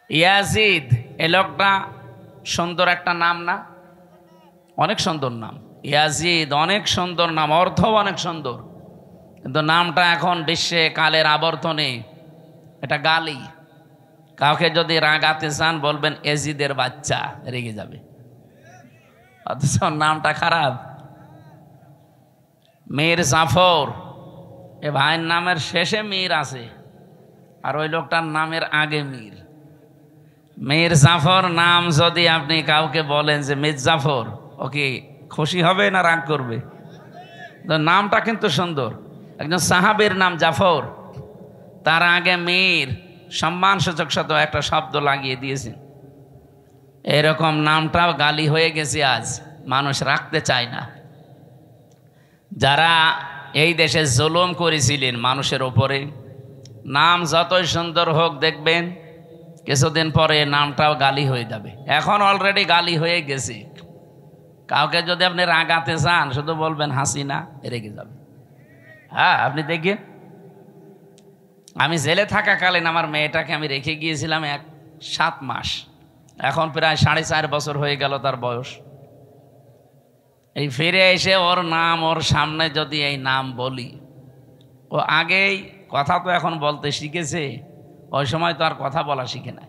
Yazid, এ লোকটা সুন্দর একটা নাম না? অনেক সুন্দর নাম ইয়াজিদ, অনেক সুন্দর নাম, অর্থ অনেক সুন্দর, কিন্তু নামটা এখন বিশ্বে কালের আবর্তনে এটা গালি। কাউকে যদি রাগাতে চান বলবেন এজিদের বাচ্চা, রেগে যাবে, অথচ নামটা খারাপ। মীর জাফর, এ ভাইয়ের নামের শেষে মীর আছে, আর ওই লোকটার নামের আগে মীর। মীর জাফর নাম যদি আপনি কাউকে বলেন যে মীর জাফর, ওকে খুশি হবে না রাগ করবে? তো নামটা কিন্তু সুন্দর। একজন সাহাবীর নাম জাফর, তার আগে মীর, সম্মানসূচক শত একটা শব্দ লাগিয়ে দিয়েছেন। এরকম নামটাও গালি হয়ে গেছে, আজ মানুষ রাখতে চায় না। যারা এই দেশে জুলুম করেছিলেন মানুষের ওপরে, নাম যতই সুন্দর হোক দেখবেন কিছুদিন পরে নামটাও গালি হয়ে যাবে। এখন অলরেডি গালি হয়ে গেছে। কাউকে যদি আপনি রাগাতে চান শুধু বলবেন হাসিনা, রেগে যাবে। হ্যাঁ, আপনি দেখেন, আমি জেলে থাকাকালীন আমার মেয়েটাকে আমি রেখে গিয়েছিলাম 7 মাস, এখন প্রায় 4.5 বছর হয়ে গেল তার বয়স। এই ফিরে এসে ওর নাম, ওর সামনে যদি এই নাম বলি, ও আগেই কথা তো এখন বলতে শিখেছে, ওই সময় তো আর কথা বলা শিখে না।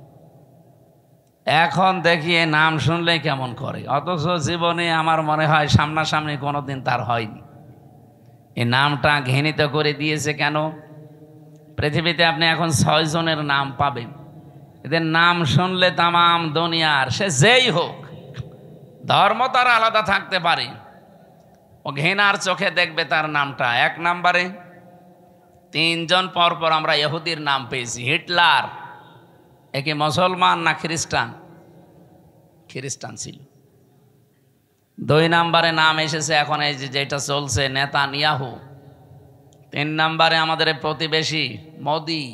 এখন দেখি এই নাম শুনলে কেমন করে, অথচ জীবনে আমার মনে হয় সামনাসামনি কোনোদিন তার হয়নি। এই নামটা ঘৃণিত করে দিয়েছে কেন? পৃথিবীতে আপনি এখন 6 জনের নাম পাবেন, এদের নাম শুনলে তামাম দুনিয়ার, সে যেই হোক, ধর্ম তার আলাদা থাকতে পারে, ও ঘৃণার চোখে দেখবে তার নামটা। 1 নম্বরে 3 জন পরপর আমরা ইহুদির নাম পেয়েছি। হিটলার, একে মুসলমান না খ্রিস্টান? খ্রিস্টান ছিল। 2 নম্বরে নাম এসেছে এখন এই যেটা চলছে, নেতানিয়াহু। 3 নম্বরে আমাদের প্রতিবেশী মোদি।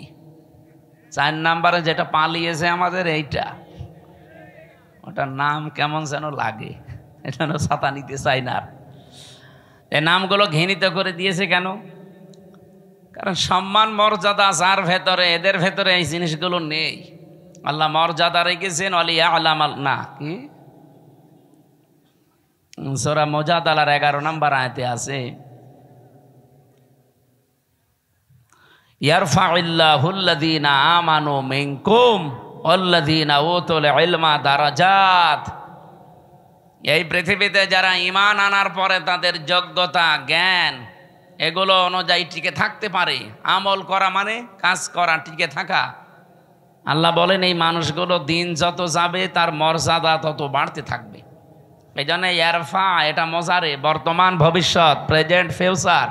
4 নম্বরে যেটা পালিয়েছে আমাদের এইটা, ওটার নাম কেমন যেন লাগে, এটা ছাতা নিতে চাই না। এই নামগুলো ঘৃণিত করে দিয়েছে কেন? কারণ সম্মান মর্যাদা যার ভেতরে, এদের ভেতরে এই জিনিসগুলো নেই। আল্লাহ মর্যাদা রেখেছেন অলিয়া আলাম না কি, সূরা মুজাদালার 11 নম্বর আয়াতে আছে, ইয়ারফাউল্লাহুল্লাযীনা আমানু মিনকুম ওয়াল্লাযীনা উতুল ইলমা দারাজাত। এই পৃথিবীতে যারা ঈমান আনার পরে তাদের যোগ্যতা, জ্ঞান এগুলো অনুযায়ী টিকে থাকতে পারে, আমল করা মানে কাজ করা, টিকে থাকা, আল্লাহ বলেন এই মানুষগুলো দিন যত যাবে তার মর্যাদা তত বাড়তে থাকবে। এই জন্য ইয়ারফা, এটা মজারে, বর্তমান ভবিষ্যৎ, প্রেজেন্ট ফিউচার।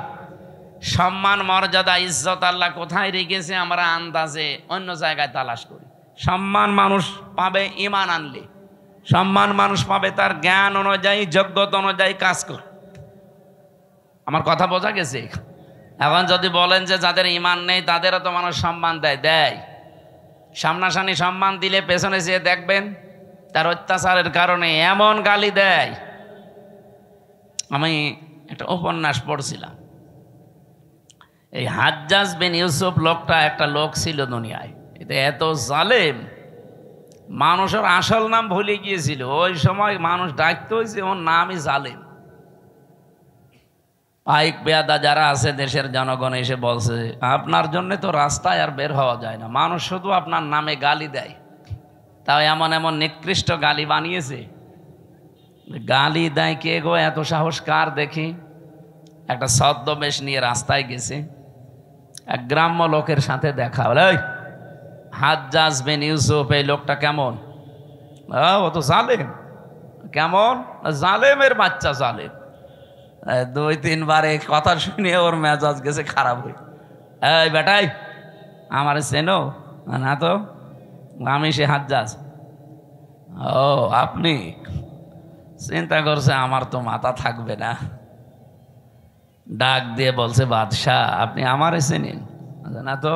সম্মান মর্যাদা ইজ্জত আল্লাহ কোথায় রেখেছে আমরা আন্দাজে অন্য জায়গায় তালাশ করি। সম্মান মানুষ পাবে ঈমান আনলে, সম্মান মানুষ পাবে তার জ্ঞান অনুযায়ী, যোগ্যতা অনুযায়ী কাজ করে। আমার কথা বোঝা গেছে? এখন যদি বলেন যে যাদের ঈমান নেই তাদেরও তো মানুষ সম্মান দেয়, সামনাসামনি সম্মান দিলে পেছনে যেয়ে দেখবেন তার অত্যাচারের কারণে এমন গালি দেয়। আমি একটা উপন্যাস পড়ছিলাম, এই হাজ্জাজ বিন ইউসুফ লোকটা একটা লোক ছিল দুনিয়ায়, এটা এত জালেম, মানুষের আসল নাম ভুলে গিয়েছিল। ওই সময় মানুষ ডাকতে হয়েছে ওর নামই জালেম। পাইক পেয়াদা যারা আছে দেশের জনগণ এসে বলছে আপনার জন্য তো রাস্তায় আর বের হওয়া যায় না, মানুষ শুধু আপনার নামে গালি দেয়। তাও এমন এমন নিকৃষ্ট গালি বানিয়েছে। গালি দেয় কে গো, এত সাহস কার দেখি? একটা ছদ্মবেশ নিয়ে রাস্তায় গেছে, এক গ্রাম্য লোকের সাথে দেখা হলো। হাজ্জাজ বিন ইউসুফ, এই লোকটা কেমন? ও তো জালেম। কেমন? জালেমের বাচ্চা, জালেম। 2-3 বার এই কথা শুনে ওর মেজাজ গেছে খারাপ হয়ে। এই বেটাই, আমার চেনো না? তো আমি সে হাজ্জাজ। ও আপনি? চিন্তা করছে আমার তো মাথা থাকবে না, ডাক দিয়ে বলছে বাদশাহ আপনি আমারে চেনেন না? তো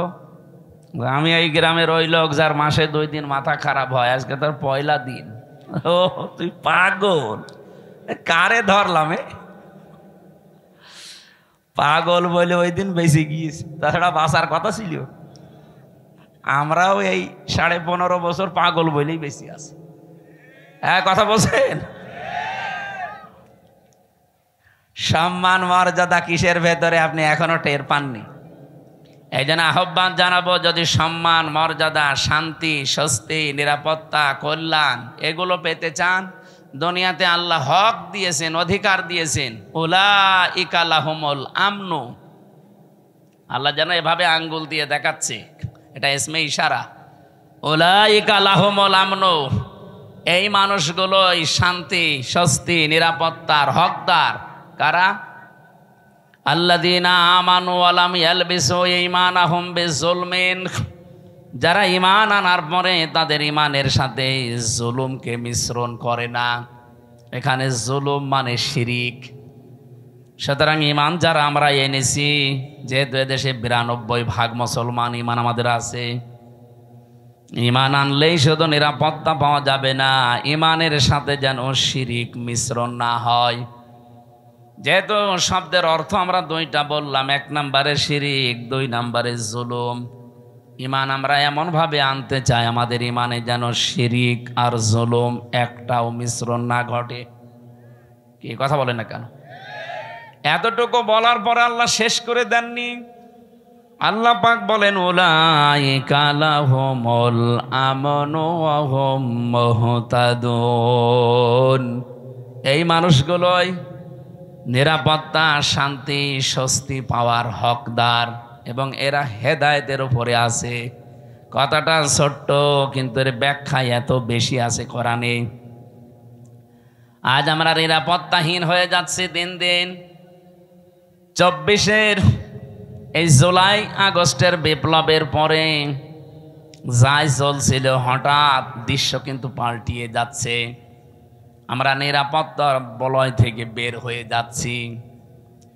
আমি এই গ্রামের ওই লোক যার মাসে 2 দিন মাথা খারাপ হয়, আজকে তার পয়লা দিন। ও তুই পাগল, কারে ধরলাম? পাগল বলে ওই দিন বেঁচে গিয়েছি, তাছাড়া বাঁচার কথা ছিল। আমরাও এই 15.5 বছর পাগল বলেই বেশি আছে। হ্যাঁ, কথা বলছেন? সম্মান মর্যাদা কিসের ভেতরে আপনি এখনো টের পাননি। এই জন্য আহ্বান জানাবো, যদি সম্মান মর্যাদা, শান্তি, স্বস্তি, নিরাপত্তা, কল্যাণ এগুলো পেতে চান, দুনিয়াতে আল্লাহ হক দিয়েছেন, অধিকার দিয়েছেন। উলাইকা লাহুমুল আমনু, আল্লাহ যেন এভাবে আঙ্গুল দিয়ে দেখাচ্ছে, এটা ইসমে ইশারা। উলাইকা লাহুমুল আমনু, এই মানুষগুলোই শান্তি, স্বস্তি, নিরাপত্তার হকদার। কারা? আল্লাযীনা আমানু ওয়া লাম ইয়ালবিসু ঈমানাহুম বিযুলমিন, যারা ঈমান আনার পরে তাদের ঈমানের সাথে জুলুমকে মিশ্রণ করে না। এখানে জুলুম মানে শিরিক। সুতরাং ঈমান যারা আমরা এনেছি, যেহেতু এদেশে 92% মুসলমান ঈমান আমাদের আছে, ঈমান আনলেই শুধু নিরাপত্তা পাওয়া যাবে না, ঈমানের সাথে যেন শিরিক মিশ্রণ না হয়। যেহেতু শব্দের অর্থ আমরা দুইটা বললাম, 1 নম্বরে শিরিক, 2 নম্বরে জুলুম। ঈমান আমরা এমনভাবে আনতে চাই আমাদের ঈমানে যেন শিরিক আর জুলুম একটাও মিশ্রণ না ঘটে। কি কথা বলেন না কেন? এতটুকু বলার পরে আল্লাহ শেষ করে দেননি। আল্লাহ পাক বলেন, উলাইকা লাহুমুল আমনু ওয়া হুম মুহতাদুন, এই মানুষগুলোই নিরাপত্তা, শান্তি, স্বস্তি পাওয়ার হকদার এবং এরা হেদায়েতের উপরে আছে। কথাটা ছোট্ট, কিন্তু এর ব্যাখ্যা এত বেশি আছে কোরআনে। আজ আমরা নিরাপত্তাহীন হয়ে যাচ্ছি দিন দিন। 24-এর এই জুলাই আগস্টের বিপ্লবের পরে যাই চলছিল, হঠাৎ দৃশ্য কিন্তু পাল্টিয়ে যাচ্ছে। আমরা নিরাপত্তার বলয় থেকে বের হয়ে যাচ্ছি।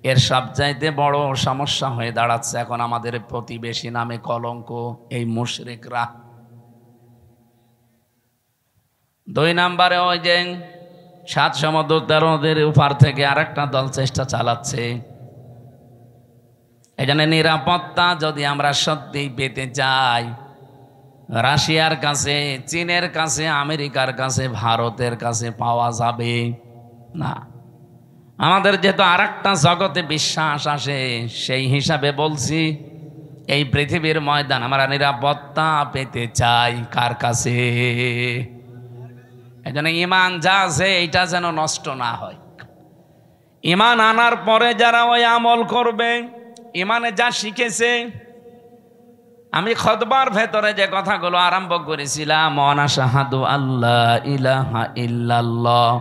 এর সবচাইতে বড় সমস্যা হয়ে দাঁড়াচ্ছে এখন আমাদের প্রতিবেশী নামে কলঙ্ক, এই মুশরিকরা। 2 নম্বরে ওই যে 7 সমুদ্র 13 নদীর উপার থেকে আরেকটা দল চেষ্টা চালাচ্ছে। এই জন্য নিরাপত্তা যদি আমরা সত্যি পেতে চাই, রাশিয়ার কাছে, চীনের কাছে, আমেরিকার কাছে, ভারতের কাছে পাওয়া যাবে না। আমাদের যেহেতু আরেকটা জগতে বিশ্বাস আসে, সেই হিসাবে বলছি, এই পৃথিবীর ময়দান আমরা নিরাপত্তা পেতে চাই কার কাছে? এই জন্য ঈমান যা আছে এইটা যেন নষ্ট না হয়। ঈমান আনার পরে যারা ওই আমল করবে, ঈমানে যা শিখেছে, আমি খুতবার ভেতরে যে কথাগুলো আরম্ভ করেছিলাম, ওয়া শাহাদু আল্লা ইলাহা ইল্লাল্লাহ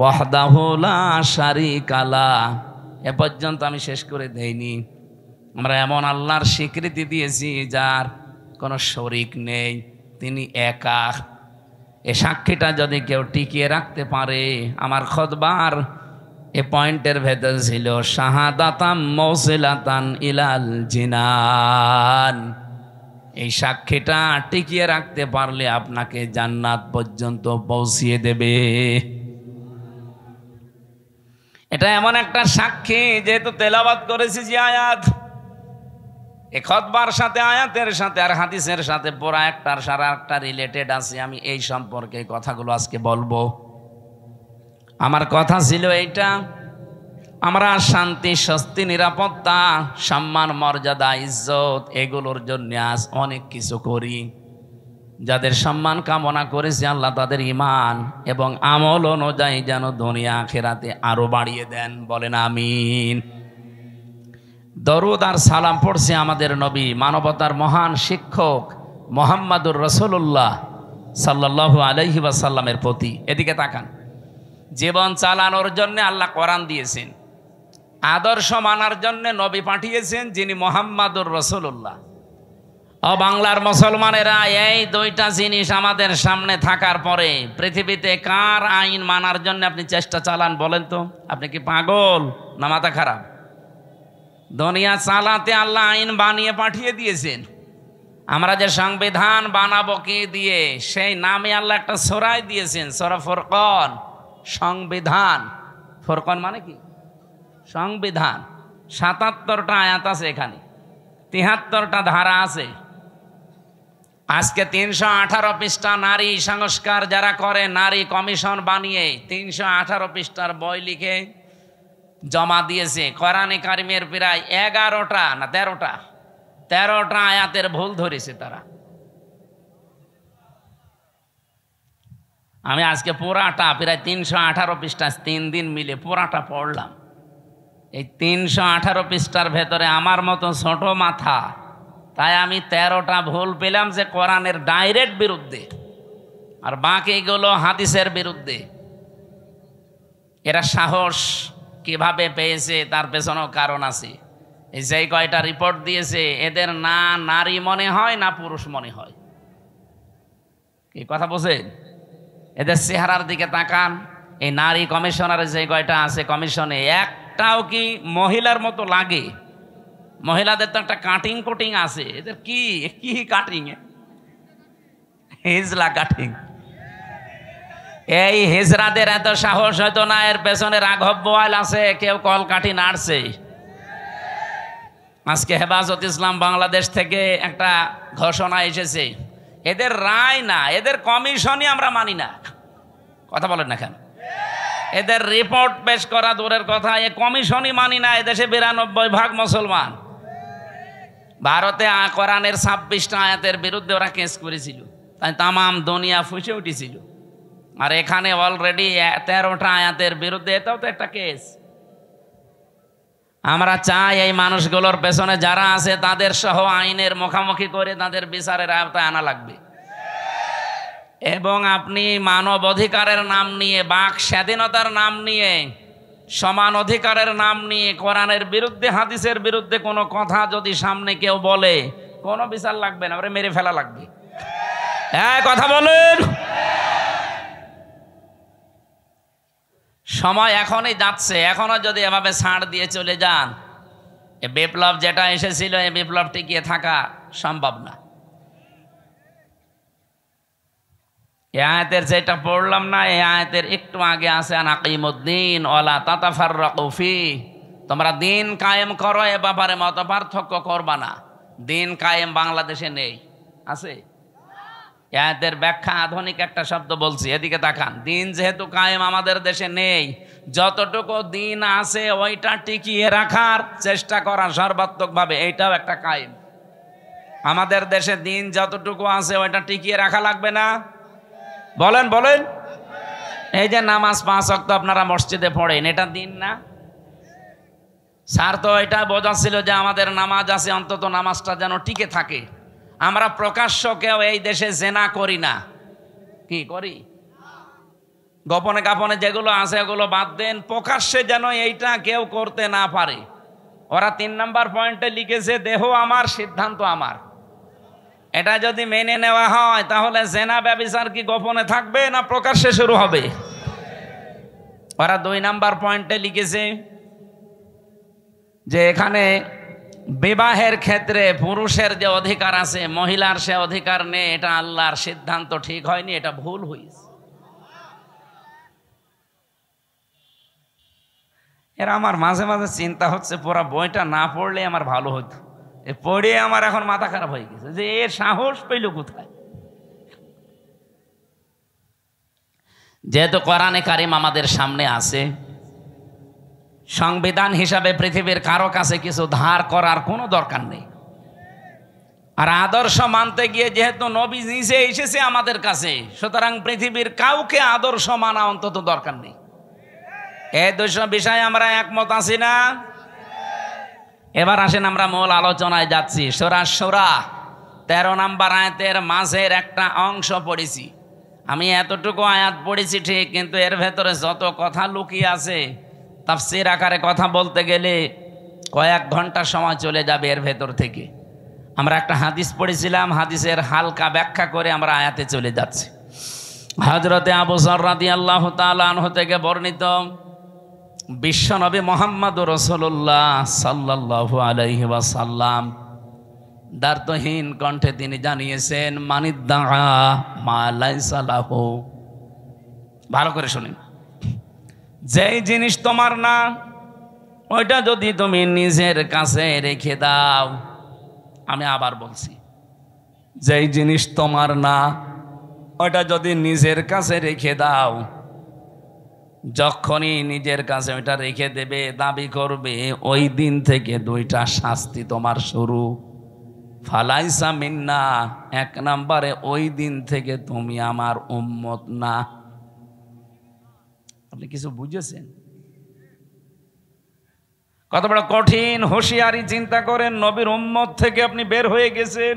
ওয়াহদাহু লা শারীকা লাহ, এ পর্যন্ত আমি শেষ করে দেইনি। আমরা এমন আল্লাহর স্বীকৃতি দিয়েছি যার কোনো শরীক নেই, তিনি একা। এ সাক্ষীটা যদি কেউ টিকিয়ে রাখতে পারে, আমার খুতবার এ পয়েন্টের ভেতর ছিল শাহাদাতাম মৌসিলাতান ইলাল জিনান, এই সাক্ষীটা টিকিয়ে রাখতে পারলে আপনাকে জান্নাত পর্যন্ত পৌঁছিয়ে দেবে। এটা এমন একটা সাক্ষী, যেহেতু তেলাওয়াত করেছি যে আয়াত, এই খুতবার সাথে, আয়াতের সাথে আর হাদিসের সাথে পুরা একটার সারা একটা রিলেটেড আছে। আমি এই সম্পর্কে কথাগুলো আজকে বলবো। আমার কথা ছিল এইটা, আমরা শান্তি, স্বস্তি, নিরাপত্তা, সম্মান, মর্যাদা, ইজ্জত এগুলোর জন্য আজ অনেক কিছু করি। যাদের সম্মান কামনা করেছে আল্লাহ তাদের ঈমান এবং আমল অনুযায়ী যেন দুনিয়া আখিরাতে আরো বাড়িয়ে দেন, বলেন আমিন। দরুদ আর সালাম পড়ছে আমাদের নবী, মানবতার মহান শিক্ষক মুহাম্মাদুর রাসূলুল্লাহ সাল্লাল্লাহু আলাইহি ওয়াসাল্লামের প্রতি। এদিকে তাকান। জীবন চালানোর জন্য আল্লাহ কোরআন দিয়েছেন, আদর্শ মানার জন্য নবী পাঠিয়েছেন যিনি মুহাম্মাদুর রাসূলুল্লাহ। ও বাংলার মুসলমানেরা, এই 2টা জিনিস আমাদের সামনে থাকার পরে পৃথিবীতে কার আইন মানার জন্য আপনি চেষ্টা চালান বলেন তো? আপনি কি পাগল না মাথা খারাপ? দুনিয়া চালাতে আল্লাহ আইন বানিয়ে পাঠিয়ে দিয়েছেন। আমরা যে সংবিধান বানাবো কি দিয়ে, সেই নামে আল্লাহ একটা সূরা দিয়েছেন, সূরা ফুরকান। সংবিধান, ফুরকান মানে কি? সংবিধান। 77টা আয়াত আছে এখানে, 73টা ধারা আছে। আজকে 318 পৃষ্ঠা নারী সংস্কার যারা করে, নারী কমিশন বানিয়ে 318 পৃষ্ঠার বই লিখে জমা দিয়েছে। কোরআনে কারিমের প্রায় 11টা না 13টা আয়াতের ভুল ধরেছে তারা। আমি আজকে পুরাটা প্রায় 318 পৃষ্ঠা 3 দিন মিলে পুরাটা পড়লাম। এই 318 পৃষ্ঠার ভেতরে আমার মতো ছোট মাথা, তাই আমি 13টা ভুল পেলাম যে কোরআনের ডাইরেক্ট বিরুদ্ধে, আর বাকিগুলো হাদিসের বিরুদ্ধে। এরা সাহস কিভাবে পেয়েছে তার পেছনেও কারণ আছে। এই যে কয়টা রিপোর্ট দিয়েছে, এদের না নারী মনে হয় না পুরুষ মনে হয়। কি কথা বলছেন? এদের চেহারার দিকে তাকান। এই নারী কমিশনারের যে কয়টা আছে কমিশনে, একটাও কি মহিলার মতো লাগে? মহিলাদের তো একটা কাটিং কুটিং আছে, এদের কি কি কাটিং? হিজলা কাটিং। এই হিজরাদের এত সাহস হয়তো না, এর পেছনে রাঘব বোয়াল আছে, কেউ কল কাঠি নাড়ছে। আজকে হেফাজত ইসলাম বাংলাদেশ থেকে একটা ঘোষণা এসেছে, এদের রায় না, এদের কমিশনই আমরা মানি না। কথা বলেন না কেন? এদের রিপোর্ট পেশ করা দূরের কথা, এ কমিশনই মানি না। এদেশে 92% মুসলমান। ভারতে কোরআনের 26টা আয়াতের বিরুদ্ধে ওরা কেস করেছিল, তাই তামাম দুনিয়া ফুসে উঠেছিল। আর এখানে অলরেডি 13টা আয়াতের বিরুদ্ধে, এটাও তো একটা কেস। আমরা চাই এই মানুষগুলোর পেছনে যারা আছে তাদের সহ আইনের মুখোমুখি করে তাদের বিচারের আওতায় আনা লাগবে। এবং আপনি মানব অধিকারের নাম নিয়ে, বাক স্বাধীনতার নাম নিয়ে, সমান অধিকারের নাম নিয়ে কোরআনের বিরুদ্ধে, হাদিসের বিরুদ্ধে কোনো কথা যদি সামনে কেউ বলে, কোনো বিচার লাগবে না, ওরে মেরে ফেলা লাগবে। হ্যাঁ, কথা বলেন। সময় এখনই যাচ্ছে, এখনো যদি এভাবে ছাড় দিয়ে চলে যান, এ বিপ্লব যেটা এসেছিল, এই বিপ্লব টিকিয়ে থাকা সম্ভব না। এই আয়াতের যেটা পড়লাম না, এই আয়াতের একটু আগে আছে আনাকিমুদ্দিন ওয়ালা তাতাফাররাকু ফি, তোমরা দিন কায়েম করো, এ ব্যাপারে মত পার্থক্য করবা না। দিন কায়েম বাংলাদেশে নেই, আছে? এই আয়াতের ব্যাখ্যা আধুনিক একটা শব্দ বলছি, এদিকে তাকান। দিন যেহেতু কায়েম আমাদের দেশে নেই, যতটুকু দিন আছে ওইটা টিকিয়ে রাখার চেষ্টা করা সর্বাত্মকভাবে, এইটাও একটা কায়েম। আমাদের দেশে দিন যতটুকু আছে ওইটা টিকিয়ে রাখা লাগবে না? বলেন বলেন। এই যে নামাজ 5 ওয়াক্ত আপনারা মসজিদে পড়েন, এটা দিন না? স্যার তো এটা বোঝাচ্ছিল যে আমাদের নামাজ আছে, অন্তত নামাজটা যেন টিকে থাকে। আমরা প্রকাশ্য কেউ এই দেশে জেনা করি না। কি করি? গোপনে গোপনে যেগুলো আছে ওগুলো বাদ দেন, প্রকাশ্যে যেন এইটা কেউ করতে না পারে। ওরা 3 নম্বর পয়েন্টে লিখেছে, দেহ আমার, সিদ্ধান্ত আমার। এটা যদি মেনে নেওয়া হয়, তাহলে জেনা ব্যভিচার কি গোপনে থাকবে না প্রকাশ্যে শুরু হবে? ওরা 2 নম্বর পয়েন্টে লিখেছে যে এখানে বিবাহের ক্ষেত্রে পুরুষের যে অধিকার আছে, মহিলার সে অধিকার নেই। এটা আল্লাহর সিদ্ধান্ত ঠিক হয়নি, এটা ভুল হয়েছে। এরা আমার মাঝে মাঝে চিন্তা হচ্ছে, পুরা বইটা না পড়লে আমার ভালো হতো। পড়ে আমার এখন মাথা খারাপ হয়ে গেছে যে এর সাহস পেল কোথায়। যেহেতু কোরআনে কারিম আমাদের সামনে আছে, সংবিধান হিসাবে পৃথিবীর কারো কাছে কিছু ধার করার কোনো দরকার নেই। আর আদর্শ মানতে গিয়ে যেহেতু নবী নিজে এসেছে আমাদের কাছে, সুতরাং পৃথিবীর কাউকে আদর্শ মানা অন্তত দরকার নেই। এই 2 বিষয়ে আমরা একমত আছি না? এবার আসেন আমরা মূল আলোচনায় যাচ্ছি। সূরা শূরা 13 নম্বর আয়াতের মাঝের একটা অংশ পড়েছি। আমি এতটুকু আয়াত পড়েছি ঠিক, কিন্তু এর ভেতরে যত কথা লুকিয়ে আছে, তাফসীর আকারে কথা বলতে গেলে কয়েক ঘন্টা সময় চলে যাবে এর ভেতর থেকে। আমরা একটা হাদিস পড়েছিলাম, হাদিসের হালকা ব্যাখ্যা করে আমরা আয়াতে চলে যাচ্ছি। হযরতে আবু যর রাদিয়াল্লাহু তাআলা আনহু থেকে বর্ণিত, বিশ্বনবী মুহাম্মদুর রাসূলুল্লাহ সাল্লাল্লাহু আলাইহি ওয়াসাল্লাম দার্থহীন কণ্ঠে তিনি জানিয়েছেন, মানিদ্দা মা লাইসা লাহু। ভালো করে শুনুন, যেই জিনিস তোমার না, ওইটা যদি তুমি নিজের কাছে রেখে দাও, আমি আবার বলছি, যেই জিনিস তোমার না ওটা যদি নিজের কাছে রেখে দাও, যখনই নিজের কাছে ওইটা রেখে দেবে, দাবি করবে, ওই দিন থেকে দুইটা শাস্তি তোমার শুরু। ফালাইসা মিন্না, এক নম্বরে ওই দিন থেকে তুমি আমার উম্মত না। আপনি কিছু বুঝেছেন? কত বড় কঠিন হুঁশিয়ারি চিন্তা করেন। নবীর উম্মত থেকে আপনি বের হয়ে গেছেন।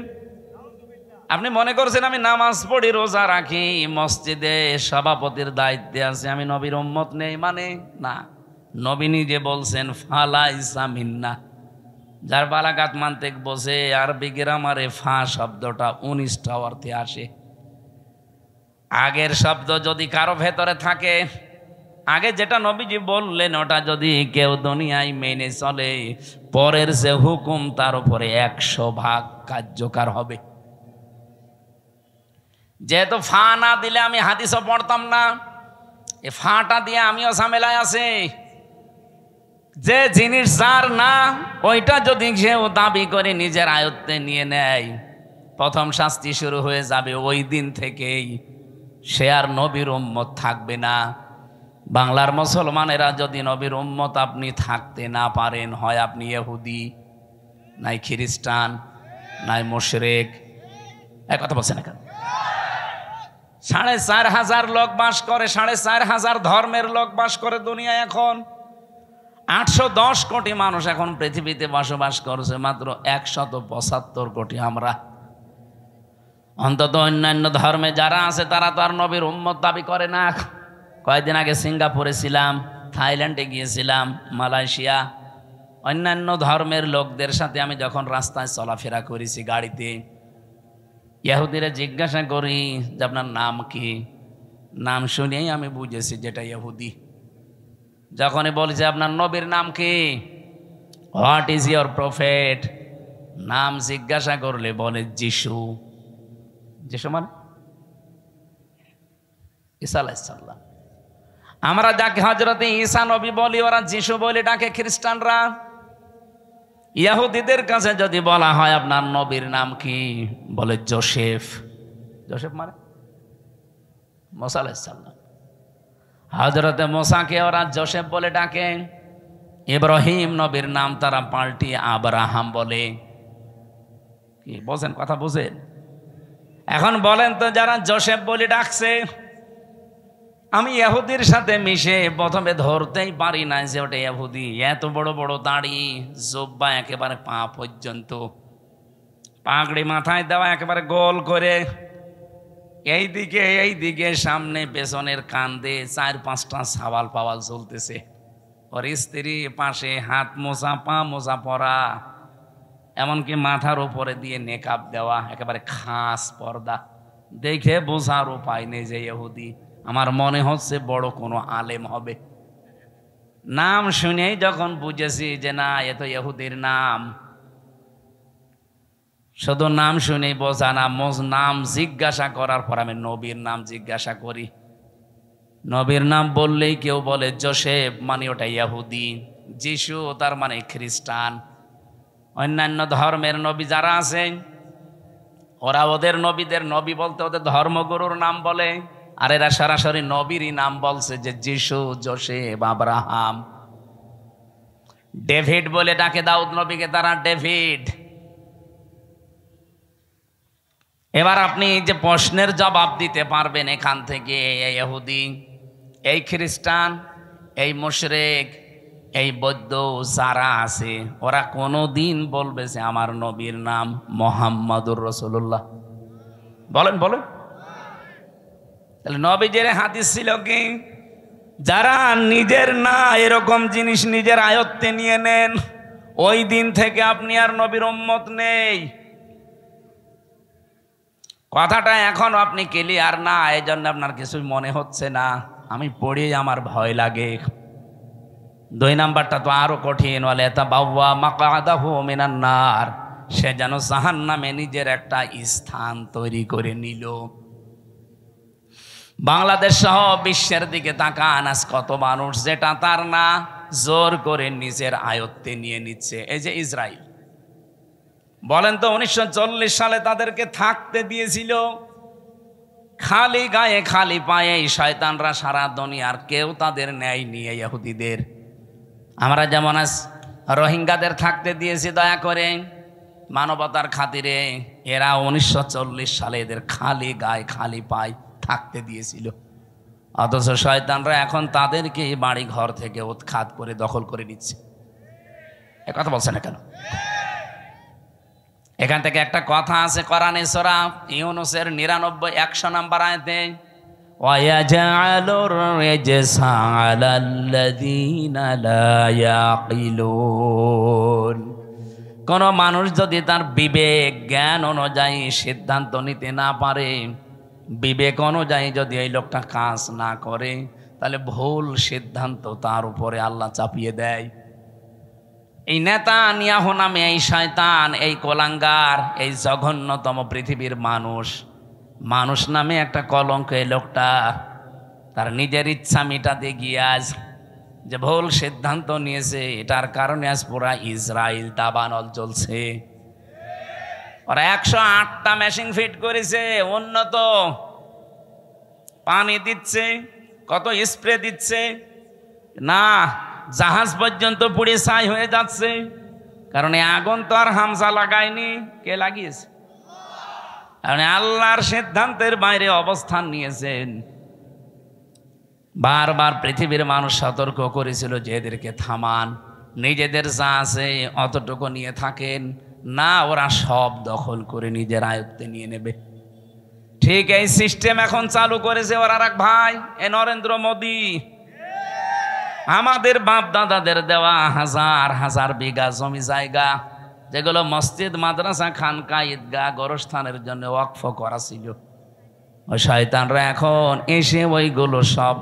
আপনি মনে করছেন আমি নামাজ পড়ি, রোজা রাখি, মসজিদে সভাপতির দায়িত্বে আছে, আমি নবীর উম্মত নেই মানে না। নবী নিজে বলছেন ফালাইসা মিন্না। যার বালাগাত মানতে বসে আরবি গ্রামারে ফা শব্দটা 19টা অর্থে আসে। আগের শব্দ যদি কারো ভেতরে থাকে, আগে যেটা নবীজি বললেন ওটা যদি কেউ দুনিয়ায় মেনে চলে, পরের যে হুকুম তার উপরে 100 ভাগ কার্যকর হবে। যেহেতু ফা না দিলে আমি হাদিসও পড়তাম না, এ ফাটা দিয়ে আমিও ঝামেলায় আছি। যে জিনিস যার না ওইটা যদি কেউ দাবি করে নিজের আয়ত্তে নিয়ে নেয়, প্রথম শাস্তি শুরু হয়ে যাবে ওই দিন থেকেই। সে আর নবীর উম্মত থাকবে না। বাংলার মুসলমানেরা যদি নবীর উম্মত আপনি থাকতে না পারেন, হয় আপনি ইহুদি, নাই খ্রিস্টান, নাই মুশরিক। এক কথা বলছেন এখন 4,500 লোক বাস করে, 4,500 ধর্মের লোক বাস করে দুনিয়ায়। এখন 810 কোটি মানুষ এখন পৃথিবীতে বসবাস করছে, মাত্র 175 কোটি আমরা। অন্তত অন্যান্য ধর্মে যারা আছে তারা তো আর নবীর উম্মত দাবি করে না। কয়েকদিন আগে সিঙ্গাপুরে ছিলাম, থাইল্যান্ডে গিয়েছিলাম, মালয়েশিয়া। অন্যান্য ধর্মের লোকদের সাথে আমি যখন রাস্তায় চলাফেরা করেছি গাড়িতে, ইহুদিরা জিজ্ঞাসা করি যে আপনার নাম কি? নাম শুনেই আমি বুঝেছি যেটা ইহুদি। যখনই বলছে আপনার নবীর নাম কি, হোয়াট ইজ ইয়োর প্রফেট, নাম জিজ্ঞাসা করলে বলে যিশু। যিশু মানে ঈসা আলাইহিস সালাম। আমরা যাকে হযরতে ঈসা নবী বলি, ওরা যিশু বলে ডাকে খ্রিস্টানরা। ইহুদিদের কাছে যদি বলা হয় আপনার নবীর নাম কি, বলে যোসেফ। যোসেফ মানে মুসা আলাইহিস সালাম। হযরতে মুসাকে ওরা যোসেফ বলে ডাকে। ইব্রাহিম নবীর নাম তারা পাল্টিয়ে আব্রাহাম বলে। কি বলছেন? কথা বুঝেন? এখন বলেন তো, যারা যোসেফ বলে ডাকছে, আমি ইহুদির সাথে মিশে প্রথমে ধরতেই পারি না যে ওটা ইহুদি। এত বড় বড় দাড়ি, জুব্বা একেবারে পা পর্যন্ত, পাগড়ি মাথায় দেওয়া একেবারে গোল করে, এইদিকে সামনে পেছনের কান্দে 4-5টা সাওয়াল পাওয়াল চলতেছে। ওর স্ত্রী পাশে, হাত মোজা পা মোজা পরা, এমনকি মাথার উপরে দিয়ে নেকাব দেওয়া, একেবারে খাস পর্দা। দেখে বোঝার উপায় নেই যে ইহুদি। আমার মনে হচ্ছে বড় কোনো আলেম হবে। নাম শুনেই যখন বুঝেছি যে না, এ তো ইহুদির নাম। শুধু নাম শুনেই বোঝা না, নাম জিজ্ঞাসা করার পর আমি নবীর নাম জিজ্ঞাসা করি। নবীর নাম বললেই কেউ বলে যোসেফ মানে ওটা ইহুদি, যিশু তার মানে খ্রিস্টান। অন্যান্য ধর্মের নবী যারা আছেন, ওরা ওদের নবীদের নবী বলতে ওদের ধর্মগুরুর নাম বলে, আর এরা সরাসরি নবীরই নাম বলছে, যে যিশু, যোসেফ, আব্রাহাম। ডেভিড বলে ডাকে দাউদ নবীকে তারা, ডেভিড। এবার আপনি যে প্রশ্নের জবাব দিতে পারবেন এখান থেকে, এই ইহুদি, এই খ্রিস্টান, এই মুশরিক, এই বৌদ্ধ যারা আছে, ওরা কোনোদিন বলবে যে আমার নবীর নাম মুহাম্মাদুর রাসূলুল্লাহ? বলেন বলেন। তাহলে নবীজির হাদিস ছিল কি, যারা নিজের না এরকম জিনিস নিজের আয়ত্তে নিয়ে নেন, ওই দিন থেকে আপনি আর নবীর উম্মত নেই। কথাটা এখন আপনি ক্লিয়ার না, এই জন্য আপনার কিছুই মনে হচ্ছে না। আমি পড়ি আমার ভয় লাগে। 2 নাম্বারটা তো আরো কঠিন, বলে তাবাওয়া মাকআদাহু মিনান নার, সে যেন জাহান্নামে নিজের একটা স্থান তৈরি করে নিল। বাংলাদেশ সহ বিশ্বের দিকে তাকান, আজ কত মানুষ যেটা তার না জোর করে নিজের আয়ত্তে নিয়ে নিচ্ছে। এই যে ইসরায়েল, বলেন তো 1940 সালে তাদেরকে থাকতে দিয়েছিল খালি গায়ে খালি পায়ে। এই শয়তানরা সারা দুনিয়ার কেউ তাদের ন্যায় নিয়ে ইহুদিদের। আমরা যেমন আজ রোহিঙ্গাদের থাকতে দিয়েছি দয়া করে মানবতার খাতিরে, এরা 1940 সালে এদের খালি গায়ে খালি পায়ে থাকতে দিয়েছিল। অথচ শয়তানরা এখন তাদেরকে বাড়ি ঘর থেকে উৎখাত করে দখল করে নিচ্ছে। এ কথা বলছে না কেন? এখান থেকে একটা কথা আছে কোরআনে সূরা ইউনূসের 99-100 নম্বর আয়াতে, ওয়ায়াজআলুর রিজসা আলাল্লাযীনা লা ইয়াকিলুন। কোন মানুষ যদি তার বিবেক জ্ঞান অনুযায়ী সিদ্ধান্ত নিতে না পারে, বিবেক অনুযায়ী যদি এই লোকটা কাজ না করে, তাহলে ভুল সিদ্ধান্ত তার উপরে আল্লাহ চাপিয়ে দেয়। এই নেতানিয়াহু নামে এই শয়তান, এই কোলাঙ্গার, এই জঘন্যতম পৃথিবীর মানুষ নামে একটা কলঙ্ক। এই লোকটা তার নিজের ইচ্ছা মিটাতে গিয়ে আজ যে ভুল সিদ্ধান্ত নিয়েছে, এটার কারণে আজ পুরা ইসরায়েল দাবানল চলছে। ওরা 108টা মেশিন ফিট করেছে, উন্নত পানি দিচ্ছে, কত স্প্রে দিচ্ছে না, জাহাজ পর্যন্ত পুড়ে ছাই হয়ে যাচ্ছে। কারণ এই আগুন তো আর হামজা লাগায়নি, কে লাগিয়েছে? কারণ আল্লাহর সিদ্ধান্তের বাইরে অবস্থান নিয়েছেন। বারবার পৃথিবীর মানুষ সতর্ক করেছিল যে এদেরকে থামান, নিজেদের যা আছে অতটুকু নিয়ে থাকেন না, ওরা সব দখল করে নিজের আয়ত্তে নিয়ে নেবে। ঠিক এই সিস্টেম এখন চালু করেছে ওর আর এক ভাই, এ নরেন্দ্র মোদী। আমাদের বাপ দাদাদের দেওয়া হাজার হাজার বিঘা জমি জায়গা, যেগুলো মসজিদ, মাদ্রাসা, খানকা, ঈদগাহ, গোরস্থানের জন্য ওয়াকফ করা ছিল, ওই শয়তানরা এখন এসে ওইগুলো সব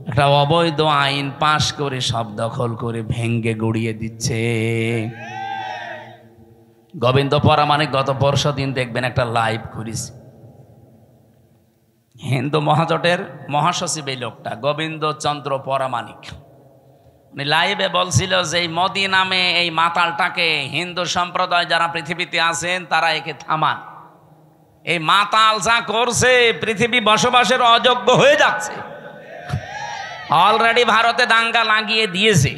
একটা অবৈধ আইন পাশ করে সব দখল করে ভেঙ্গে গুড়িয়ে দিচ্ছে। গোবিন্দ পরামানিক গত পরশু দিন দেখবেন একটা লাইভ করেছে, হিন্দু মহাজোটের মহাসচিব এই লোকটা গোবিন্দ চন্দ্র পরামানিক। উনি লাইভে বলছিল যে এই মোদী নামে এই মাতালটাকে হিন্দু সম্প্রদায় যারা পৃথিবীতে আছেন তারা একে থামান। এই মাতাল যা করছে পৃথিবী বসবাসের অযোগ্য হয়ে যাচ্ছে। অলরেডি ভারতে দাঙ্গা লাগিয়ে দিয়েছে।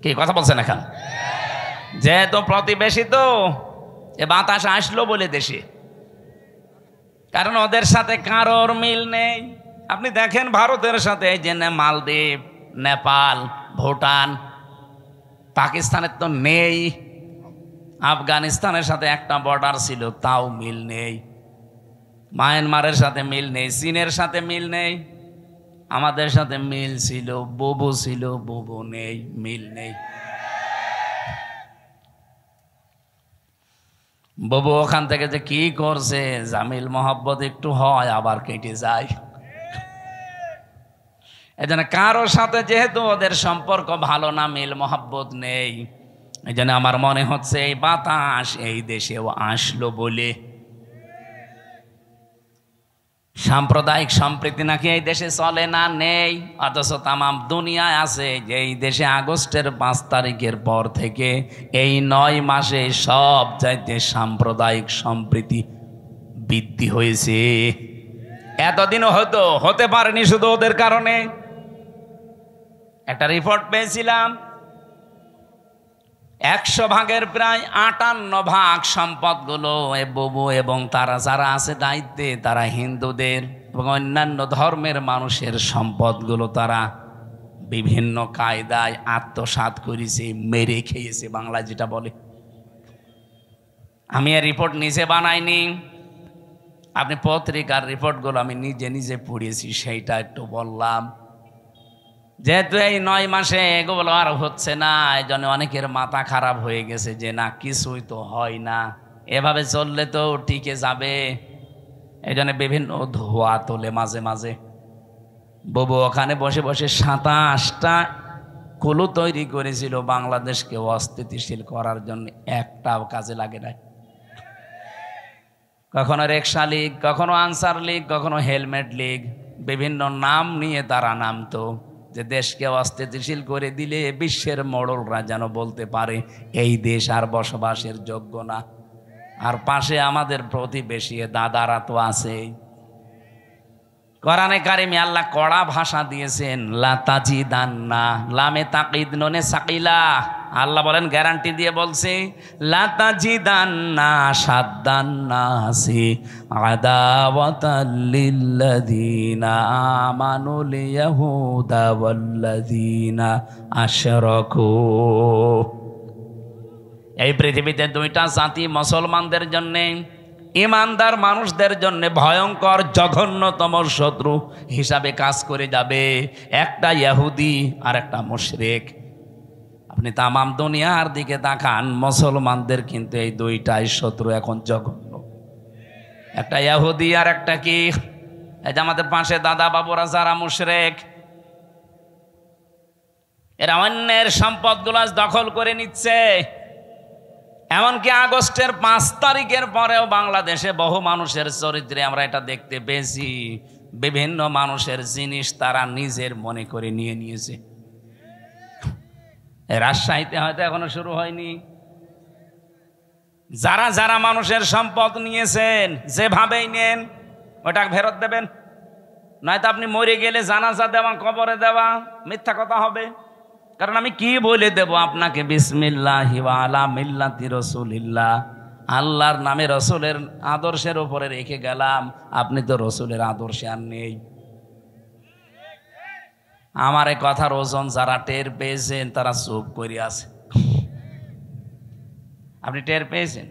কি কথা বলছেন এখন? যেহেতু প্রতিবেশী তো এ বাতাস আসলো বলে দেশে, কারণ ওদের সাথে কারোর মিল নেই। আপনি দেখেন ভারতের সাথে এই যে মালদ্বীপ, নেপাল, ভুটান, পাকিস্তানের তো নেই। আফগানিস্তানের সাথে একটা বর্ডার ছিল, তাও মিল নেই। মায়ানমারের সাথে মিল নেই, চীনের সাথে মিল নেই। আমাদের সাথে মিল ছিল, বুবু ছিল, বুবু নেই, মিল নেই। বুবু ওখান থেকে যে কি করছে, জামিল মোহাব্বত একটু হয় আবার কেটে যায়। এজন্য কারোর সাথে যেহেতু ওদের সম্পর্ক ভালো না, মিল মোহাব্বত নেই, এই জন্য আমার মনে হচ্ছে এই বাতাস এই দেশেও আসলো বলে। সাম্প্রদায়িক সম্প্রীতি নাকি এই দেশে চলে না, নেই। অথচ তামাম দুনিয়ায় আছে যে এই দেশে আগস্টের 5 তারিখের পর থেকে এই 9 মাসে সব চাইতে সাম্প্রদায়িক সম্প্রীতি বৃদ্ধি হয়েছে। এতদিনও হতে পারেনি শুধু ওদের কারণে। একটা রিপোর্ট পেয়েছিলাম, 100 ভাগের প্রায় 58 ভাগ সম্পদগুলো এ বুবু এবং তারা যারা আছে দায়িত্বে, তারা হিন্দুদের এবং অন্যান্য ধর্মের মানুষের সম্পদগুলো তারা বিভিন্ন কায়দায় আত্মসাৎ করেছে, মেরে খেয়েছে, বাংলা যেটা বলে। আমি এই রিপোর্ট নিজে বানাইনি, আপনি পত্রিকার রিপোর্টগুলো আমি নিজে নিজে পড়েছি, সেইটা একটু বললাম। যেহেতু এই 9 মাসে এগুলো আর হচ্ছে না, এই জন্য অনেকের মাথা খারাপ হয়ে গেছে যে না, কিছুই তো হয় না, এভাবে চললে তো টিকে যাবে। এই জন্য বিভিন্ন ধোয়া তোলে মাঝে মাঝে। বুবু ওখানে বসে বসে 27টা কুলু তৈরি করেছিল বাংলাদেশকে অস্থিতিশীল করার জন্য, একটাও কাজে লাগে না। কখনো রিকশা লীগ, কখনো আনসার লীগ, কখনো হেলমেট লীগ, বিভিন্ন নাম নিয়ে তারা নামতো যে দেশকে অস্থিতিশীল করে দিলে বিশ্বের মোড়লরা যেন বলতে পারে এই দেশ আর বসবাসের যোগ্য না। আর পাশে আমাদের প্রতিবেশী দাদারা তো আছে। কোরআনে কারিমে আল্লাহ কড়া ভাষা দিয়েছেন, লা তাজিদান্না, লামে তাকিদ নুনে সাকিলা। আল্লাহ বলেন, গ্যারান্টি দিয়ে বলছে, লা তাজিদান্না সাদ্দান্নাসি আদাওয়াতাল লিল্লাযিনা আমানুল ইয়াহুদা ওয়াল্লাযিনা আশরাকু। এই পৃথিবীতে দুইটা জাতি মুসলমানদের জন্য, ইমানদার মানুষদের জন্য ভয়ঙ্কর জঘন্যতম শত্রু হিসাবে কাজ করে যাবে। একটা ইহুদি আর একটা মুশরিক। আপনি তামাম দুনিয়ার দিকে তাকান, মুসলমানদের কিন্তু এই দুইটাই শত্রু এখন জঘন্য। একটা ইহুদি আর একটা কি, এই যে আমাদের পাশে দাদা বাবুরা যারা মুশরিক, এরা অন্যের সম্পদগুলো দখল করে নিচ্ছে। এমনকি আগস্টের 5 তারিখের পরেও বাংলাদেশে বহু মানুষের চরিত্রে আমরা এটা দেখতে পেয়েছি, বিভিন্ন মানুষের জিনিস তারা নিজের মনে করে নিয়ে নিয়েছে। রাজশাহীতে হয়তো এখনো শুরু হয়নি। যারা যারা মানুষের সম্পদ নিয়েছেন, যেভাবেই নেন ওটা ফেরত দেবেন, নয়তো আপনি মরে গেলে জানাজা দেওয়া, কবরে দেওয়া মিথ্যা কথা হবে। কারণ আমি কি বলে দেব আপনাকে, বিসমিল্লাহি ওয়া আলা মিল্লাতি রাসূলিল্লাহ, আল্লাহর নামে রসুলের আদর্শের উপরে রেখে গেলাম, আপনি তো রসুলের আদর্শে আর নেই। আমার এই কথার ওজন যারা টের পেয়েছেন তারা চুপ করে আছে। আপনি টের পেয়েছেন?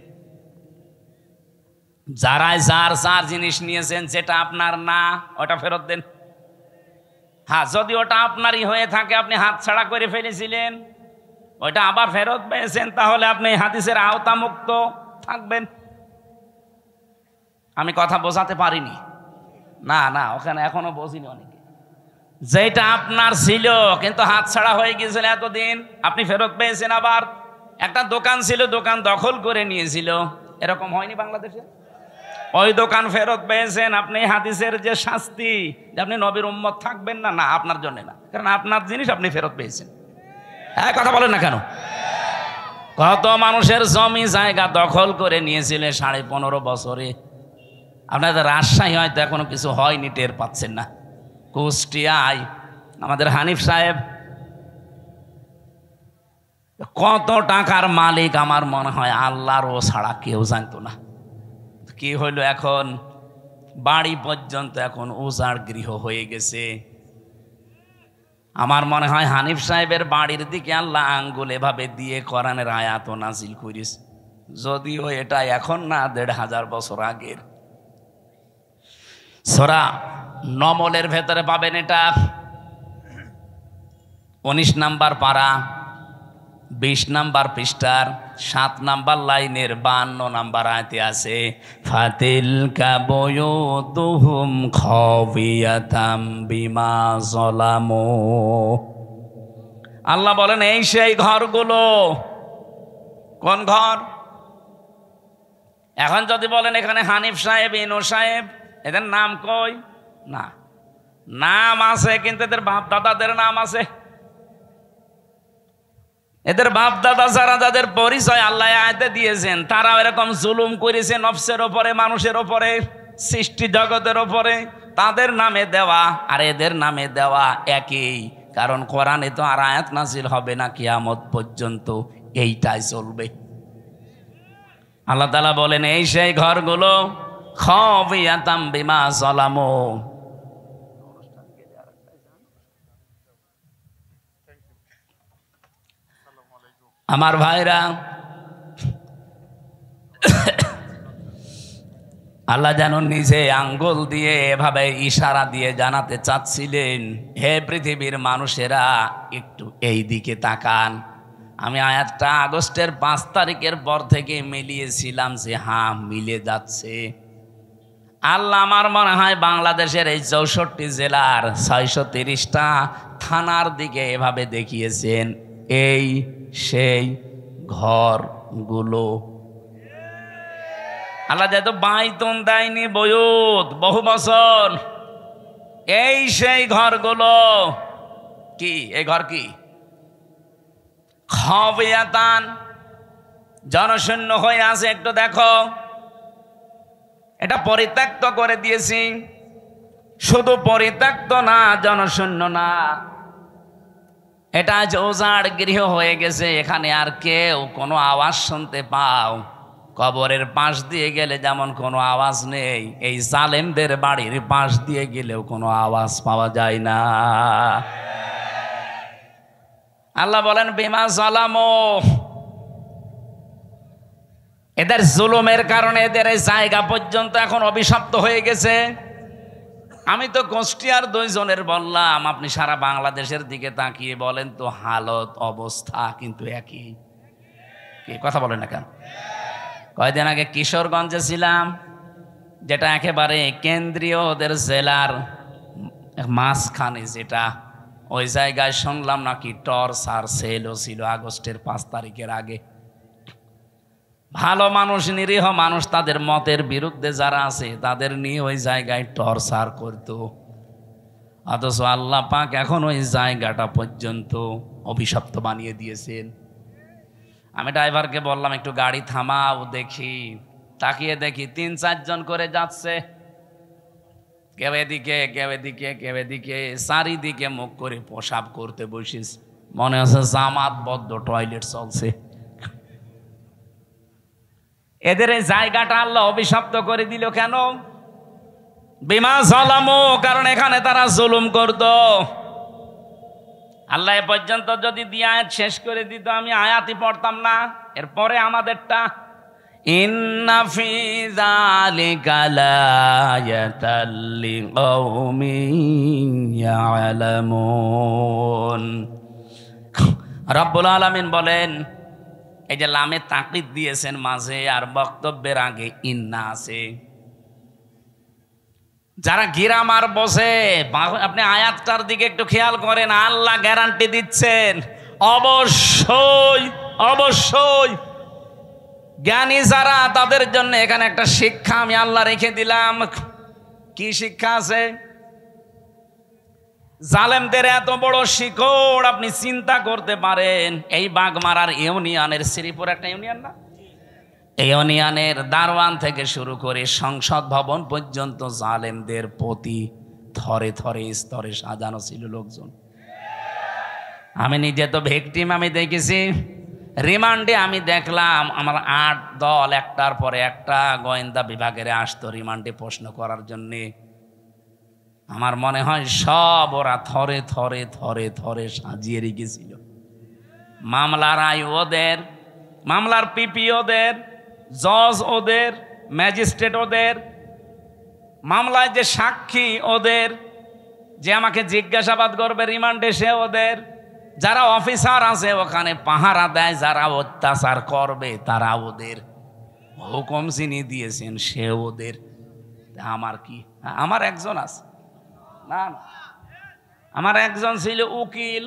যারাই যার যার জিনিস নিয়েছেন, যেটা আপনার না ওটা ফেরত দেন। হ্যাঁ, যদি ওটা আপনারই হয়ে থাকে, আপনি হাত ছাড়া করে ফেলেছিলেন, ওইটা আবার ফেরত পেয়েছেন, তাহলে আপনি হাদিসের আওতামুক্ত থাকবেন। আমি কথা বোঝাতে পারিনি? না না, ওখানে এখনো বুঝিনি অনেকে। যেটা আপনার ছিল কিন্তু হাত ছাড়া হয়ে গিয়েছিল এতদিন, আপনি ফেরত পেয়েছেন। আবার একটা দোকান ছিল, দোকান দখল করে নিয়েছিল, এরকম হয়নি বাংলাদেশে? ওই দোকান ফেরত পেয়েছেন। আপনি হাদিসের যে শাস্তি, যে আপনি নবীর উম্মত থাকবেন না, না আপনার জন্য না, কারণ আপনার জিনিস আপনি ফেরত পেয়েছেন। হ্যাঁ, কথা বলেন না কেন? কত মানুষের জমি জায়গা দখল করে নিয়েছিলেন 15.5 বছরে। আপনাদের রাজশাহী হয়তো এখনো কিছু হয়নি, টের পাচ্ছেন না। কুষ্টিয়ায় আমাদের হানিফ সাহেব কত টাকার মালিক, আমার মনে হয় আল্লাহর ও ছাড়া কেউ জানতো না। কি হইল এখন? বাড়ি পর্যন্ত এখন উজাড় গৃহ হয়ে গেছে। আমার মনে হয় হানিফ সাহেবের বাড়ির দিকে আল্লাহ আঙ্গুল এভাবে দিয়ে কোরআনের আয়াত নাজিল করিস, যদিও এটা এখন না, 1500 বছর আগের। সূরা নমলের ভেতরে পাবেন এটা, 19 নাম্বার পারা, 20 নাম্বার পৃষ্ঠার 7 নাম্বার লাইনের 52 নাম্বার আয়াতে আছে, ফাতিলকা বুয়ুতুহুম খাবিয়াতাম বিমা যালামু। আল্লাহ বলেন, এই সেই ঘরগুলো। কোন ঘর? এখন যদি বলেন এখানে হানিফ সাহেব, ইনু সাহেব, এদের নাম কই? না, নাম আছে, কিন্তু এদের বাপ দাদাদের নাম আছে। এদের বাপ দাদা যারা, যাদের পরিচয় আল্লাহ আয়াতে দিয়েছেন, তারা এরকম জুলুম করেছে নফসের ওপরে, মানুষের ওপরে, সৃষ্টি জগতের ওপরে। তাদের নামে দেওয়া আর এদের নামে দেওয়া একই। কারণ কোরআনে তো আর আয়াত নাজিল হবে না কিয়ামত পর্যন্ত, এইটাই চলবে। আল্লাহ তাআলা বলেন, এই সেই ঘরগুলো খাবিয়াতাম বিমা যালামু। আমার ভাইরা, আল্লাহ যেন নিজে আঙ্গুল দিয়ে এভাবে ইশারা দিয়ে জানাতে চাচ্ছিলেন, হে পৃথিবীর মানুষেরা, একটু এই দিকে তাকান। আমি আয়াতটা আগস্টের 5 তারিখের পর থেকে মিলিয়েছিলাম যে হ্যাঁ, মিলে যাচ্ছে। আল্লাহ আমার মনে হয় বাংলাদেশের এই 64 জেলার 630টা থানার দিকে এভাবে দেখিয়েছেন, এই সেই ঘরগুলো। আল্লাহ যেহেতু বাইতুন দেয়নি, বয়ুত বহু বছর, এই সেই ঘরগুলো। কি এই ঘর? কি খাবিয়াতান? জনশূন্য হয়ে আছে, একটু দেখো, এটা পরিত্যক্ত করে দিয়েছি। শুধু পরিত্যক্ত না, জনশূন্য না, এটা আজ উজাড় গৃহ হয়ে গেছে। এখানে আর কেউ কোনো আওয়াজ শুনতে পাও? কবরের পাশ দিয়ে গেলে যেমন কোনো আওয়াজ নেই, এই জালেমদের বাড়ির পাশ দিয়ে গেলেও কোনো আওয়াজ পাওয়া যায় না। আল্লাহ বলেন বিমা জালামু, এদের জুলুমের কারণে এদের এই জায়গা পর্যন্ত এখন অভিশপ্ত হয়ে গেছে। আমি তো কুষ্টিয়ার 2 জনের বললাম, আপনি সারা বাংলাদেশের দিকে তাকিয়ে বলেন তো, হালত অবস্থা কিন্তু একই। কি কথা বলেন না কেন? কয়দিন আগে কিশোরগঞ্জে ছিলাম, যেটা একেবারে কেন্দ্রীয় ওদের জেলার মাঝখানে, যেটা ওই জায়গায় শুনলাম নাকি টর্চার সেলও ছিল আগস্টের 5 তারিখের আগে। ভালো মানুষ, নিরীহ মানুষ, তাদের মতের বিরুদ্ধে যারা আছে তাদের নিয়ে ওই জায়গায় টর্চার করতো। অথচ আল্লাহ পাক এখন ওই জায়গাটা পর্যন্ত অভিশপ্ত বানিয়ে দিয়েছেন। আমি ড্রাইভারকে বললাম একটু গাড়ি থামাও, দেখি। তাকিয়ে দেখি 3-4 জন করে যাচ্ছে, কেউ এদিকে কেউ এদিকে কেউ এদিকে, চারিদিকে মুখ করে প্রসাব করতে বসিস, মনে হচ্ছে জামাতবদ্ধ টয়লেট চলছে। এদের এই জায়গাটা আল্লাহ অভিশপ্ত করে দিল কেন? বিমা জালামু, কারণ এখানে তারা জুলুম করত। আল্লাহ এ পর্যন্ত যদি দিয়ে আয়াত শেষ করে দিত, আমি আয়াতই পড়তাম না। এরপরে আমাদেরটা, ইন্না ফি যালিকা লায়াতাল লিকাউমিন ইয়ালামুন। রব্বুল আলামিন বলেন, এই যে লামে তাকিদ দিয়েছেন মাঝে, আর বক্তব্যের আগে ইন্না আছে। যারা গিরামার বসে, আপনি আয়াতটার দিকে একটু খেয়াল করেন, আল্লাহ গ্যারান্টি দিচ্ছেন অবশ্যই অবশ্যই জ্ঞানী যারা, তাদের জন্য এখানে একটা শিক্ষা আমি আল্লাহ রেখে দিলাম। কি শিক্ষা আছে? জালেমদের এত বড় শিকড় আপনি চিন্তা করতে পারেন? এই বাগমারার ইউনিয়নের, শ্রীপুর একটা ইউনিয়ন না, এই ইউনিয়নের দারওয়ান থেকে শুরু করে সংসদ ভবন পর্যন্ত জালেমদের প্রতি থরে থরে স্তরে সাজানো ছিল লোকজন। আমি নিজে তো ভিকটিম, আমি দেখেছি। রিমান্ডে আমি দেখলাম আমার 8 দল একটার পরে একটা গোয়েন্দা বিভাগের আসতো রিমান্ডে প্রশ্ন করার জন্যে। আমার মনে হয় সব ওরা থরে থরে থরে থরে সাজিয়ে রেখেছিল। মামলার আই ওদের, মামলার পিপি ওদের, জজ ওদের, ম্যাজিস্ট্রেট ওদের, মামলায় যে সাক্ষী ওদের, যে আমাকে জিজ্ঞাসাবাদ করবে রিমান্ডে সে ওদের, যারা অফিসার আছে ওখানে পাহারা দেয়, যারা অত্যাচার করবে তারা ওদের, হুকুম যিনি দিয়েছেন সে ওদের। আমার কি, আমার একজন আছে না, আমার একজন ছিল উকিল,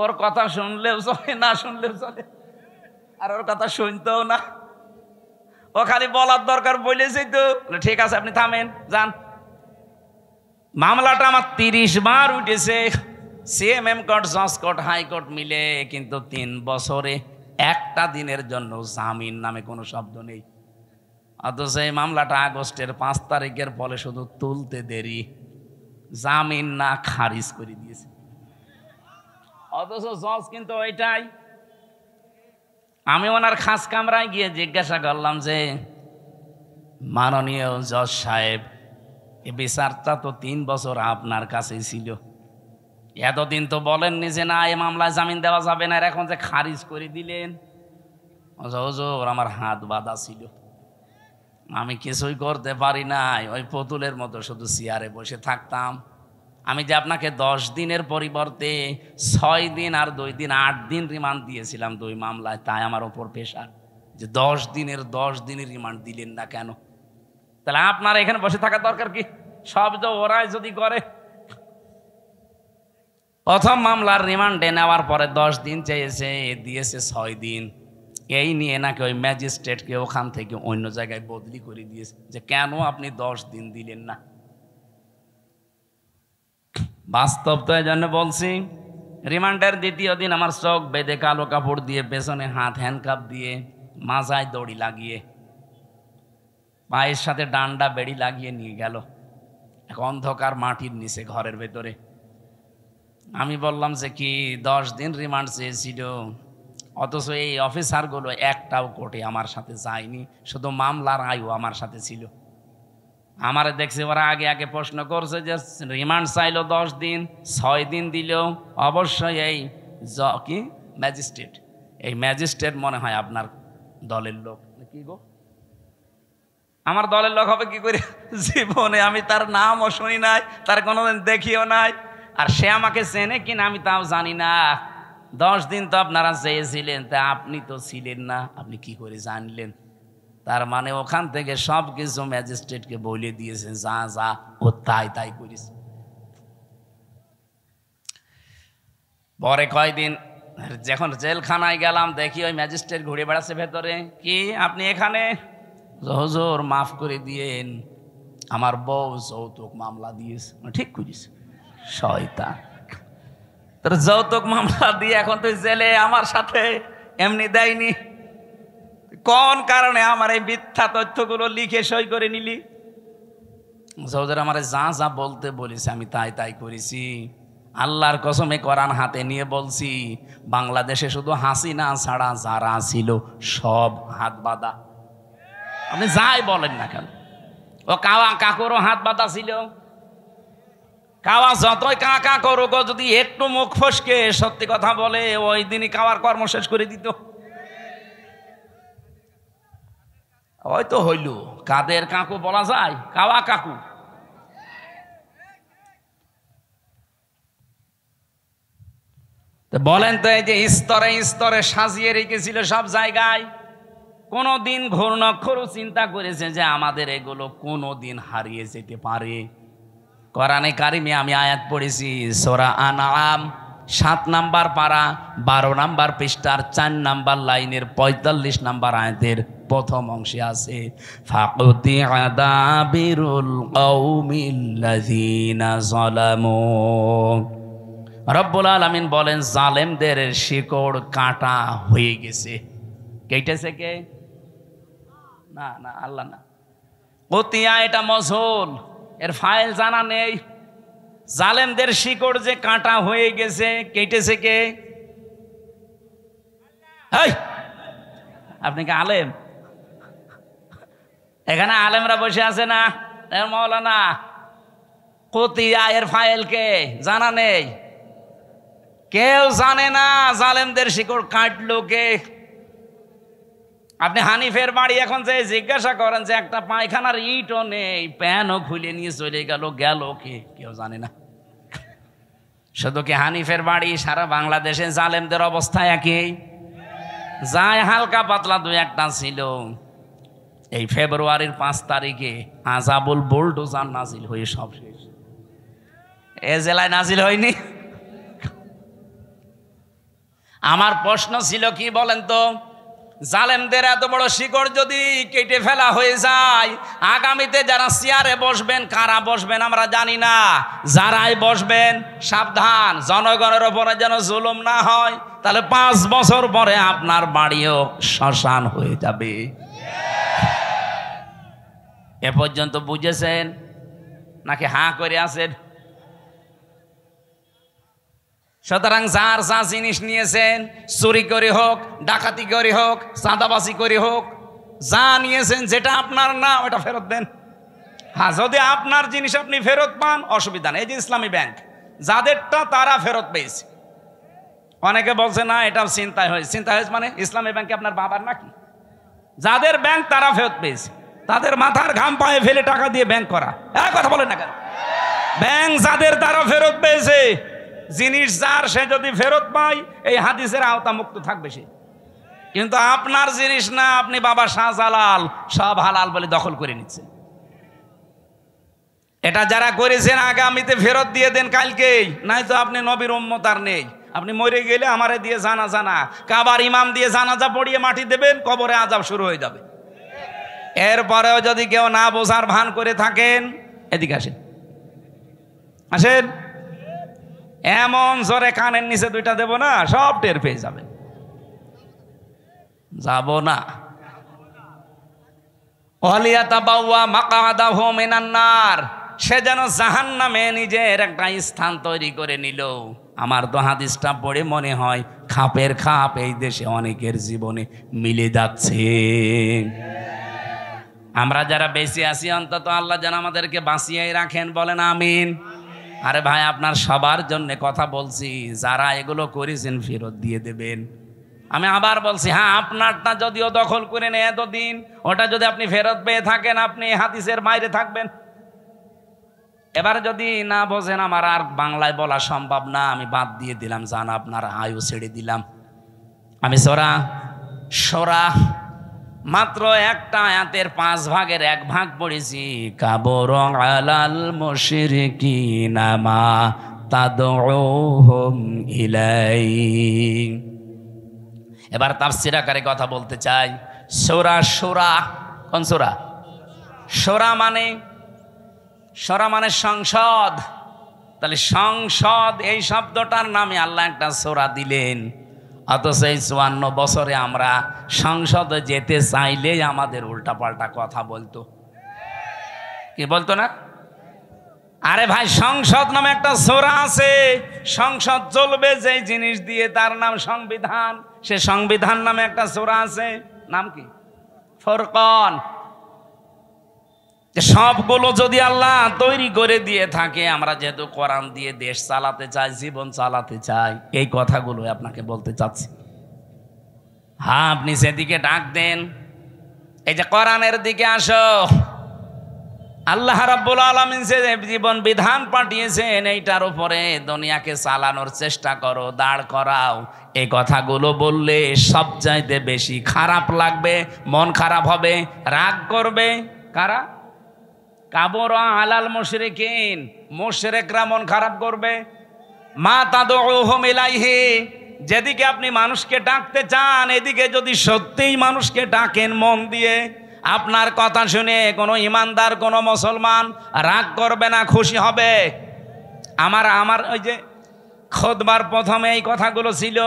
ওর কথা শুনলেও চলে, না শুনলেও চলে, আর ওর কথা শুনতেও না। ও খালি বলার দরকার বলেছে তো, ঠিক আছে আপনি থামেন যান। মামলাটা আমার 30 বার উঠেছে, সিএমএম কোর্ট, জজ কোর্ট, হাইকোর্ট মিলে, কিন্তু 3 বছরে একটা দিনের জন্য জামিন নামে কোনো শব্দ নেই। অথচ এই মামলাটা আগস্টের 5 তারিখের ফলে শুধু তুলতে দেরি, জামিন না খারিজ করে দিয়েছে। অথচ জজ কিন্তু ওইটাই। আমি ওনার খাস কামরায় গিয়ে জিজ্ঞাসা করলাম যে, মাননীয় জজ সাহেব, এই বিচারটা তো 3 বছর আপনার কাছেই ছিল, এতদিন তো বলেননি যে না এই মামলায় জামিন দেওয়া যাবে না, এখন যে খারিজ করে দিলেন। হুজুর আমার হাত বাঁধা ছিল, আমি কিছুই করতে পারি নাই, ওই পুতুলের মতো শুধু চেয়ারে বসে থাকতাম। আমি যে আপনাকে 10 দিনের পরিবর্তে 6 দিন আর 2 দিন 8 দিন রিমান্ড দিয়েছিলাম 2 মামলায়, তাই আমার ওপর প্রেশার যে 10 দিনের রিমান্ড দিলেন না কেন? তাহলে আপনার এখানে বসে থাকার দরকার কি? সব তো ওরাই যদি করে। প্রথম মামলার রিমান্ডে নেওয়ার পরে 10 দিন চেয়েছে, দিয়েছে 6 দিন। এই নিয়ে নাকি ওই ম্যাজিস্ট্রেটকে ওখান থেকে অন্য জায়গায় বদলি করে দিয়েছে, যে কেন আপনি 10 দিন দিলেন না। বাস্তব তো এই জন্য বলছি। রিমান্ডের 2য় দিন আমার চোখ বেঁধে কালো কাপড় দিয়ে, পেছনে হাত হ্যান্ডকাপ দিয়ে মাজায় দড়ি লাগিয়ে, পায়ের সাথে ডান্ডা বেড়ি লাগিয়ে নিয়ে গেল এক অন্ধকার মাটির নিচে ঘরের ভেতরে। আমি বললাম যে কি 10 দিন রিমান্ড চেয়েছিল, অথচ এই অফিসারগুলো একটাও কোর্টে আমার সাথে যায়নি, শুধু মামলার আয়ু আমার সাথে ছিল। আমারে দেখছে ওরা আগে আগে প্রশ্ন করছে যে রিমান্ড চাইলো 10 দিন, 6 দিন দিল, অবশ্যই এই কি ম্যাজিস্ট্রেট, এই ম্যাজিস্ট্রেট মনে হয় আপনার দলের লোক। কি গো, আমার দলের লোক হবে কি করে? জীবনে আমি তার নামও শুনি নাই, তার কোনোদিন দেখিও নাই, আর সে আমাকে চেনে কিনা আমি তাও জানি না। 10 দিন তো আপনারা চেয়েছিলেন, তা আপনি তো ছিলেন না, আপনি কি করে জানলেন? তার মানে ওখান থেকে সব কিছু ম্যাজিস্ট্রেটকে বলে দিয়েছে, যা যা ও তাই তাই করিস। পরে কয়দিন যখন জেলখানায় গেলাম, দেখি ওই ম্যাজিস্ট্রেট ঘুরে বেড়াচ্ছে ভেতরে। কি আপনি এখানে? হুজুর মাফ করে দিয়েন, আমার বউ যৌতুক মামলা দিয়েছে। ঠিক করিস, শয়তান, তোর যৌতুক মামলা দিয়ে এখন তুই জেলে, আমার সাথে এমনি দেয়নি, কোন কারণে আমার এই মিথ্যা তথ্যগুলো লিখে সই করে নিলি? হুজুর আমার যা যা বলতে বলেছে আমি তাই তাই করেছি, আল্লাহর কসমে কোরআন হাতে নিয়ে বলছি, বাংলাদেশে শুধু হাসিনা ছাড়া যারা ছিল সব হাত বাঁধা। আপনি যাই বলেন না কেন, ও কাওয়া কাকুরও হাত বাঁধা ছিল। কাওয়া যতই কাকা করুক, যদি একটু মুখ ফসকে সত্যি কথা বলে, ওই দিনই কাওয়ার কর্ম শেষ করে দিত। হয়তো হইল, কাদের কাকু বলা যায়? কাওয়া কাকু। বলেন তো, এই যে স্তরে স্তরে সাজিয়ে রেখেছিল সব জায়গায়, কোনদিন ঘূর্ণাক্ষরও চিন্তা করেছে যে আমাদের এগুলো কোনদিন হারিয়ে যেতে পারে? কোরআনে কারিমে আমি আয়াত পড়েছি, সূরা আনআম 7 নাম্বার পারা 12 নাম্বার পৃষ্ঠার 4 নাম্বার লাইনের 45 নাম্বার আয়াতের প্রথম অংশে আছে, ফাকুতিআ দাবিরুল কওমিল্লাযীনা যালামু। রব্বুল আলামিন বলেন, জালেমদের শিকড় কাটা হয়ে গেছে। কেটেছে কে? না না, আল্লাহ না। কতিয়া এটা মজহুল, এর ফাইল জানা নেই। জালেমদের শিকড় যে কাটা হয়ে গেছে, কেটেছে কে? আপনি কি আলেম? এখানে আলেমরা বসে আছে না, মৌলানা? কতিয়া এর ফাইল কে? জানা নেই, কেউ জানে না জালেমদের শিকড় কাটলো কে। আপনি হানিফের বাড়ি এখন যে জিজ্ঞাসা করেন যে একটা পায়খানার ইটও নেই, প্যানও খুলে নিয়ে চলে গেল, গেল কে? কেউ জানে না। শুধু কি হানিফের বাড়ি, সারা বাংলাদেশে জালেমদের অবস্থা একই? যায় হালকা পাতলা 2-1টা ছিল। এই ফেব্রুয়ারির 5 তারিখে আযাবুল বুলডোজার নাজিল হয়ে সব শেষ। এ জেলায় নাজিল হয়নি? আমার প্রশ্ন ছিল কি বলেন তো, জালেমদের এত বড় শিকড় যদি কেটে ফেলা হয়ে যায়, আগামীতে যারা চেয়ারে বসবেন, কারা বসবেন আমরা জানি না, যারাই বসবেন সাবধান, জনগণের ওপরে যেন জুলুম না হয়, তাহলে 5 বছর পরে আপনার বাড়িও শ্মশান হয়ে যাবে। এ পর্যন্ত বুঝেছেন নাকি হাঁ করে আছেন? সুতরাং যার যা জিনিস নিয়েছেন, চুরি করে হোক, ডাকাতি করে হোক, চাঁদাবাজি করে হোক, যা নিয়েছেন যেটা আপনার না ওটা ফেরত দেন। হ্যাঁ, যদি আপনার জিনিস আপনি ফেরত পান অসুবিধা নেই। এই যে ইসলামী ব্যাংক, যাদেরটা তারা ফেরত পেয়েছে। অনেকে বলছে না এটা চিন্তায় হয়েছে। চিন্তা হয়েছে মানে ইসলামী ব্যাংকে আপনার বাবার নাকি? যাদের ব্যাংক তারা ফেরত পেয়েছে, তাদের মাথার ঘাম পায়ে ফেলে টাকা দিয়ে ব্যাংক করা। এক কথা বলেন না কেন? ব্যাংক যাদের তারা ফেরত পেয়েছে, জিনিস যার সে যদি ফেরত পায় এই হাদিসের আওতা মুক্ত থাকবে সে। কিন্তু আপনার জিনিস না, আপনি বাবা শাহজালাল সব হালাল বলে দখল করে নিচ্ছে। এটা যারা করেছেন আগামীতে ফেরত দিয়ে দেন কালকেই, নাই তো আপনি নবীর উম্মত আর নেই। আপনি মরে গেলে আমারে দিয়ে জানাজা না, কাবার ইমাম দিয়ে জানাজা পড়িয়ে মাটি দেবেন, কবরে আযাব শুরু হয়ে যাবে। এরপরেও যদি কেউ না বোঝার ভান করে থাকেন, এদিকে আসেন, আসেন, এমন জোরে কানের নিচে 2টা দেব না, সব টের পেয়ে যাবেন। যাব না, ওয়ালিয়াতাবাওয়া মাকআদাহু মিনান নার, সে যেন জাহান্নামে নিজের একটা স্থান তৈরি করে নিল। আমার তো হাদিসটা পড়ে মনে হয় খাপের খাপ এই দেশে অনেকের জীবনে মিলে যাচ্ছে। আমরা যারা বেঁচে আছি অন্তত আল্লাহ যেন আমাদেরকে বাঁচিয়ে রাখেন, বলেন আমিন। আরে ভাই, আপনার সবার জন্য কথা বলছি, যারা এগুলো করেছেন ফেরত দিয়ে দেবেন। আমি আবার বলছি, হ্যাঁ, আপনারটা যদিও দখল করে নেয় এতদিন, ওটা যদি আপনি ফেরত পেয়ে থাকেন, আপনি হাদিসের বাইরে থাকবেন। এবার যদি না বোঝেন, আমার আর বাংলায় বলা সম্ভব না, আমি বাদ দিয়ে দিলাম, জান আপনার আয়ু ছেড়ে দিলাম। আমি সূরা মাত্র একটা আয়াতের 5 ভাগের 1 ভাগ পড়েছি। কাবর আলাল মুশরিকিনা মা তাদউহুম ইলাই। এবার তাফসীর আকারে কথা বলতে চাই। সূরা কোন সূরা? সূরা মানে সংসদ। তাহলে সংসদ এই শব্দটার নামে আল্লাহ একটা সূরা দিলেন, অথচ এই 54 বছরে আমরা সংসদে যেতে চাইলেই আমাদের উল্টাপাল্টা কথা বলতো। কি বলতো না? আরে ভাই, সংসদ নামে একটা সূরা আছে, সংসদ চলবে যেই জিনিস দিয়ে তার নাম সংবিধান। সে সংবিধান নামে একটা সূরা আছে, নাম কি? ফুরকান। সবগুলো যদি আল্লাহ তৈরি করে দিয়ে থাকে, আমরা যেহেতু কোরআন দিয়ে দেশ চালাতে চাই, জীবন চালাতে চাই, এই কথাগুলো আপনাকে বলতে চাচ্ছি। হ্যাঁ, আপনি সেদিকে ডাক দেন, এই যে কোরআনের দিকে আসো। আল্লাহ রাব্বুল আলামিন যে জীবন বিধান পাঠিয়েছেন, এইটার উপরে দুনিয়াকে চালানোর চেষ্টা করো, দাঁড় করাও। এই কথাগুলো বললে সবচাইতে বেশি খারাপ লাগবে, মন খারাপ হবে, রাগ করবে কারা? কাবর আলাল মুশরিকিন, মুশরিকরা মন খারাপ করবে। মা তাদউহুম ইলাইহি, যেদিকে আপনি মানুষকে ডাকতে চান, এদিকে যদি সত্যিই মানুষকে ডাকেন মন দিয়ে, আপনার কথা শুনে কোনো ইমানদার, কোনো মুসলমান রাগ করবে না, খুশি হবে। আমার ওই যে খুতবার প্রথমে এই কথাগুলো ছিল,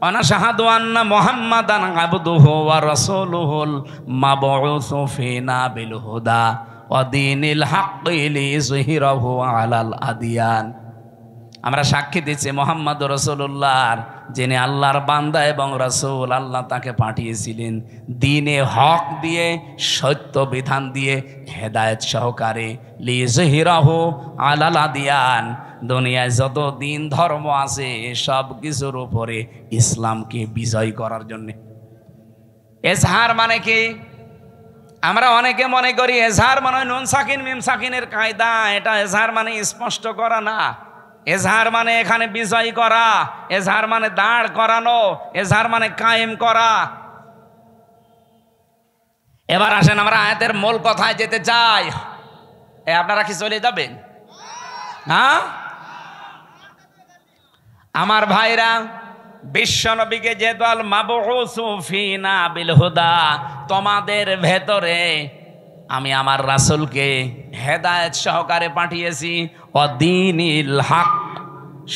অনাশাহাদু আন্না মুহাম্মাদান আবদুহু ওয়া রাসূলুহুল মাবউসু ফিনা বিল হুদা ওয়া দীনিল হাক্কি লিইযহিরাহু আলাল আদিয়ান। আমরা সাক্ষী দিচ্ছি মুহাম্মদ রাসূলুল্লাহর, যিনি আল্লাহর বান্দা এবং রাসূল, আল্লাহ তাকে পাঠিয়েছিলেন দ্বীনে হক দিয়ে, সত্য বিধান দিয়ে, হেদায়েত সহকারে, লিইযহিরাহু আলাল আদিয়ান, দুনিয়ায় যত দিন ধর্ম আছে সব কিছুর উপরে ইসলামকে বিজয় করার জন্য। এজহার মানে কি? আমরা অনেকে মনে করি এজহার মানে নুন সাকিন মিম সাকিনের কায়দা। এটা এজহার মানে স্পষ্ট করা না। এজহার মানে এখানে বিজয় করা, এজহার মানে দাঁড় করানো, এজহার মানে কায়েম করা। এবার আসেন আমরা আয়াতের মূল কথায় যেতে চাই। আপনারা কি চলে যাবেন? হ্যাঁ, আমার ভাইরা, বিশ্ব নবীকে যেহেতু আল মাবউসু ফিনা বিল হুদা, তোমাদের ভেতরে আমি আমার রাসূলকে হেদায়েত সহকারে পাঠিয়েছি, অদ্বীনিল হক,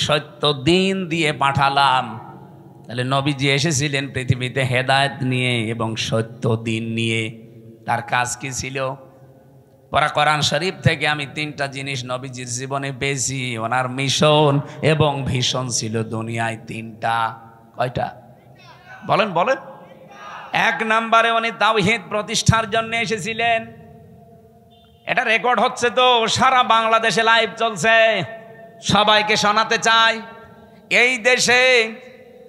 সত্য দিন দিয়ে পাঠালাম। তাহলে নবীজি এসেছিলেন পৃথিবীতে হেদায়েত নিয়ে এবং সত্য দিন নিয়ে। তার কাজ কি ছিল? পরা কোরআন শরীফ থেকে আমি 3টা জিনিস নবীজির জীবনে পেয়েছি। ওনার মিশন এবং ভিশন ছিল দুনিয়ায় 3টা। কয়টা? বলেন বলেন। 1 নম্বরে উনি তাওহীদ প্রতিষ্ঠার জন্য এসেছিলেন। এটা রেকর্ড হচ্ছে, তো সারা বাংলাদেশে লাইভ চলছে, সবাইকে শোনাতে চাই। এই দেশে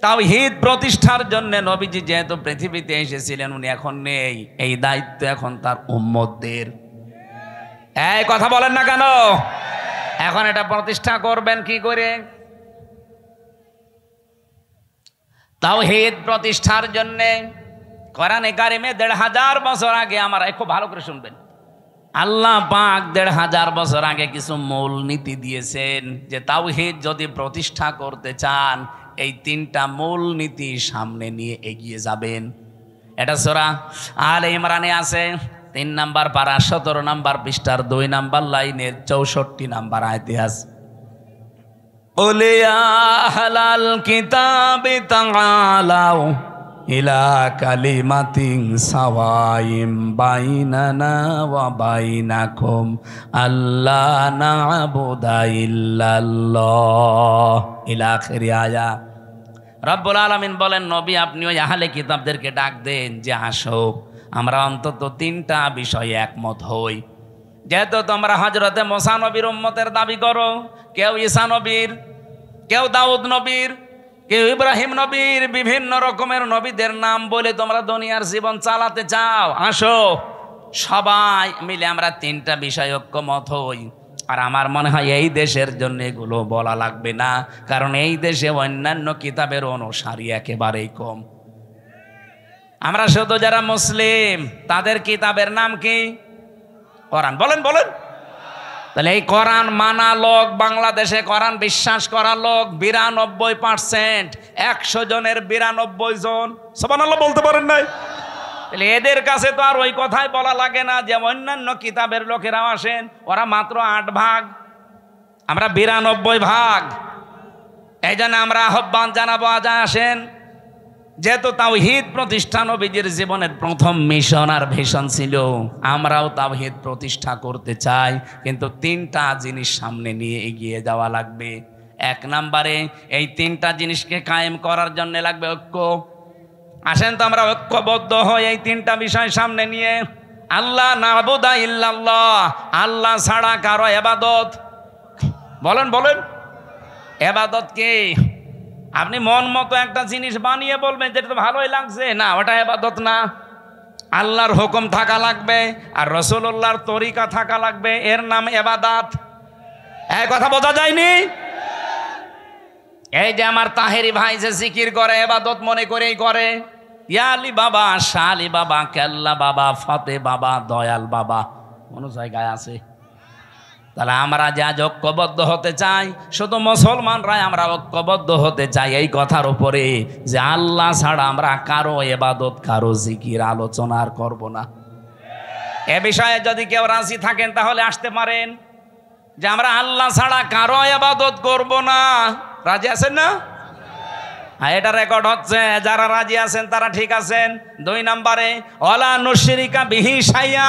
তাওহীদ প্রতিষ্ঠার জন্য নবীজি যেহেতু পৃথিবীতে এসেছিলেন, উনি এখন নেই, এই দায়িত্ব এখন তার উম্মতদের। এই কথা বলেন না কেন? এখন এটা প্রতিষ্ঠা করবেন কি করে? তাওহীদ প্রতিষ্ঠার জন্য কোরআনে কারিমে 1500 বছর আগে, আমরা খুব ভালো করে শুনবেন, আল্লাহ পাক 1500 বছর আগে কিছু মূল নীতি দিয়েছেন যে তাওহীদ যদি প্রতিষ্ঠা করতে চান, এই 3টা মূল নীতি সামনে নিয়ে এগিয়ে যাবেন। এটা সূরা আলে ইমরানে আছে, 3 নাম্বার পারা 17 নাম্বার পৃষ্ঠার 2 নাম্বার লাইনের 64 নাম্বার আয়াতে আছে, কুল ইয়া আহলাল কিতাবি তাআলাউ ইলা কালিমাতিন সাওয়াইম বাইনানা ওয়া বাইনাকুম আল্লা না'বুদা ইল্লাল্লাহ ইলা আখিরি আয়া। রব্বুল আলামিন বলেন, নবী আপনি ওই আহলে কিতাবদেরকে ডাক দেন যে আসো আমরা অন্তত তিনটা বিষয়ে একমত হই। যেহেতু তোমরা হযরতে মুসা নবীর উম্মতের দাবি করো, কেউ ঈসা নবীর, কেউ দাউদ নবীর, কেউ ইব্রাহিম নবীর, বিভিন্ন রকমের নবীদের নাম বলে তোমরা দুনিয়ার জীবন চালাতে চাও, আসো সবাই মিলে আমরা তিনটা বিষয় ঐক্যমত হই। আর আমার মনে হয় এই দেশের জন্য এগুলো বলা লাগবে না, কারণ এই দেশে অন্যান্য কিতাবের অনুসারী একেবারেই কম। আমরা শুধু যারা মুসলিম তাদের কিতাবের নাম কি? কোরআন। বলেন বলেন। তাহলে এই কোরআন মানা লোক, বাংলাদেশে কোরআন বিশ্বাস করা লোক 92%। 100 জনের 92 জন সুবহানাল্লাহ বলতে পারেন নাই? তাহলে এদের কাছে তো আর ওই কথাই বলা লাগে না যে অন্যান্য কিতাবের লোকেরাও আসেন, ওরা মাত্র 8 ভাগ, আমরা 92 ভাগ। এই জন্য আমরা আহ্বান জানাবো, আজ আসেন। যেহেতু তাওহীদ প্রতিষ্ঠা নবীজির জীবনের প্রথম মিশন আর ভিশন ছিল, আমরাও তাওহীদ প্রতিষ্ঠা করতে চাই, কিন্তু তিনটা জিনিস সামনে নিয়ে এগিয়ে যাওয়া লাগবে। 1 নম্বরে এই তিনটা জিনিসকে কায়েম করার জন্য লাগবে ঐক্য। আসেন তো আমরা ঐক্যবদ্ধ হই এই তিনটা বিষয় সামনে নিয়ে। আল্লাহ না'বুদা ইল্লাল্লাহ, আল্লাহ ছাড়া কারো ইবাদত। বলেন বলেন, ইবাদত কি? আপনি মন মতো একটা জিনিস বানিয়ে বলবেন যেটা তো ভালোই লাগছে, না ওটা ইবাদত না। আল্লাহর হুকুম থাকা লাগবে আর রাসূলুল্লাহর তরিকা থাকা লাগবে, এর নাম ইবাদত। এই কথা বোঝা যায়নি? এই যে আমার তাহেরি ভাই যে জিকির করে, ইবাদত মনে করেই করে। ইয়া আলী বাবা, শাহ আলী বাবা, কেল্লা বাবা, ফতে বাবা, দয়াল বাবা, কোন জায়গায় আছে? তাহলে আমরা যে আজ ঐক্যবদ্ধ হতে চাই, শুধু মুসলমানরাই আমরা ঐক্যবদ্ধ হতে চাই এই কথার উপরে যে আল্লাহ ছাড়া আমরা কারো ইবাদত, কারো জিকির আলোচনা আর করব না। এ বিষয়ে যদি কেউ রাজি থাকেন তাহলে আসতে পারেন, যে আমরা আল্লাহ ছাড়া কারো ইবাদত করব না। রাজি আছেন না? হ্যাঁ, এটা রেকর্ড হচ্ছে। যারা রাজি আছেন তারা ঠিক আছেন। 2 নম্বরে ওয়ালা নুশরিকা বিহি শাইয়া,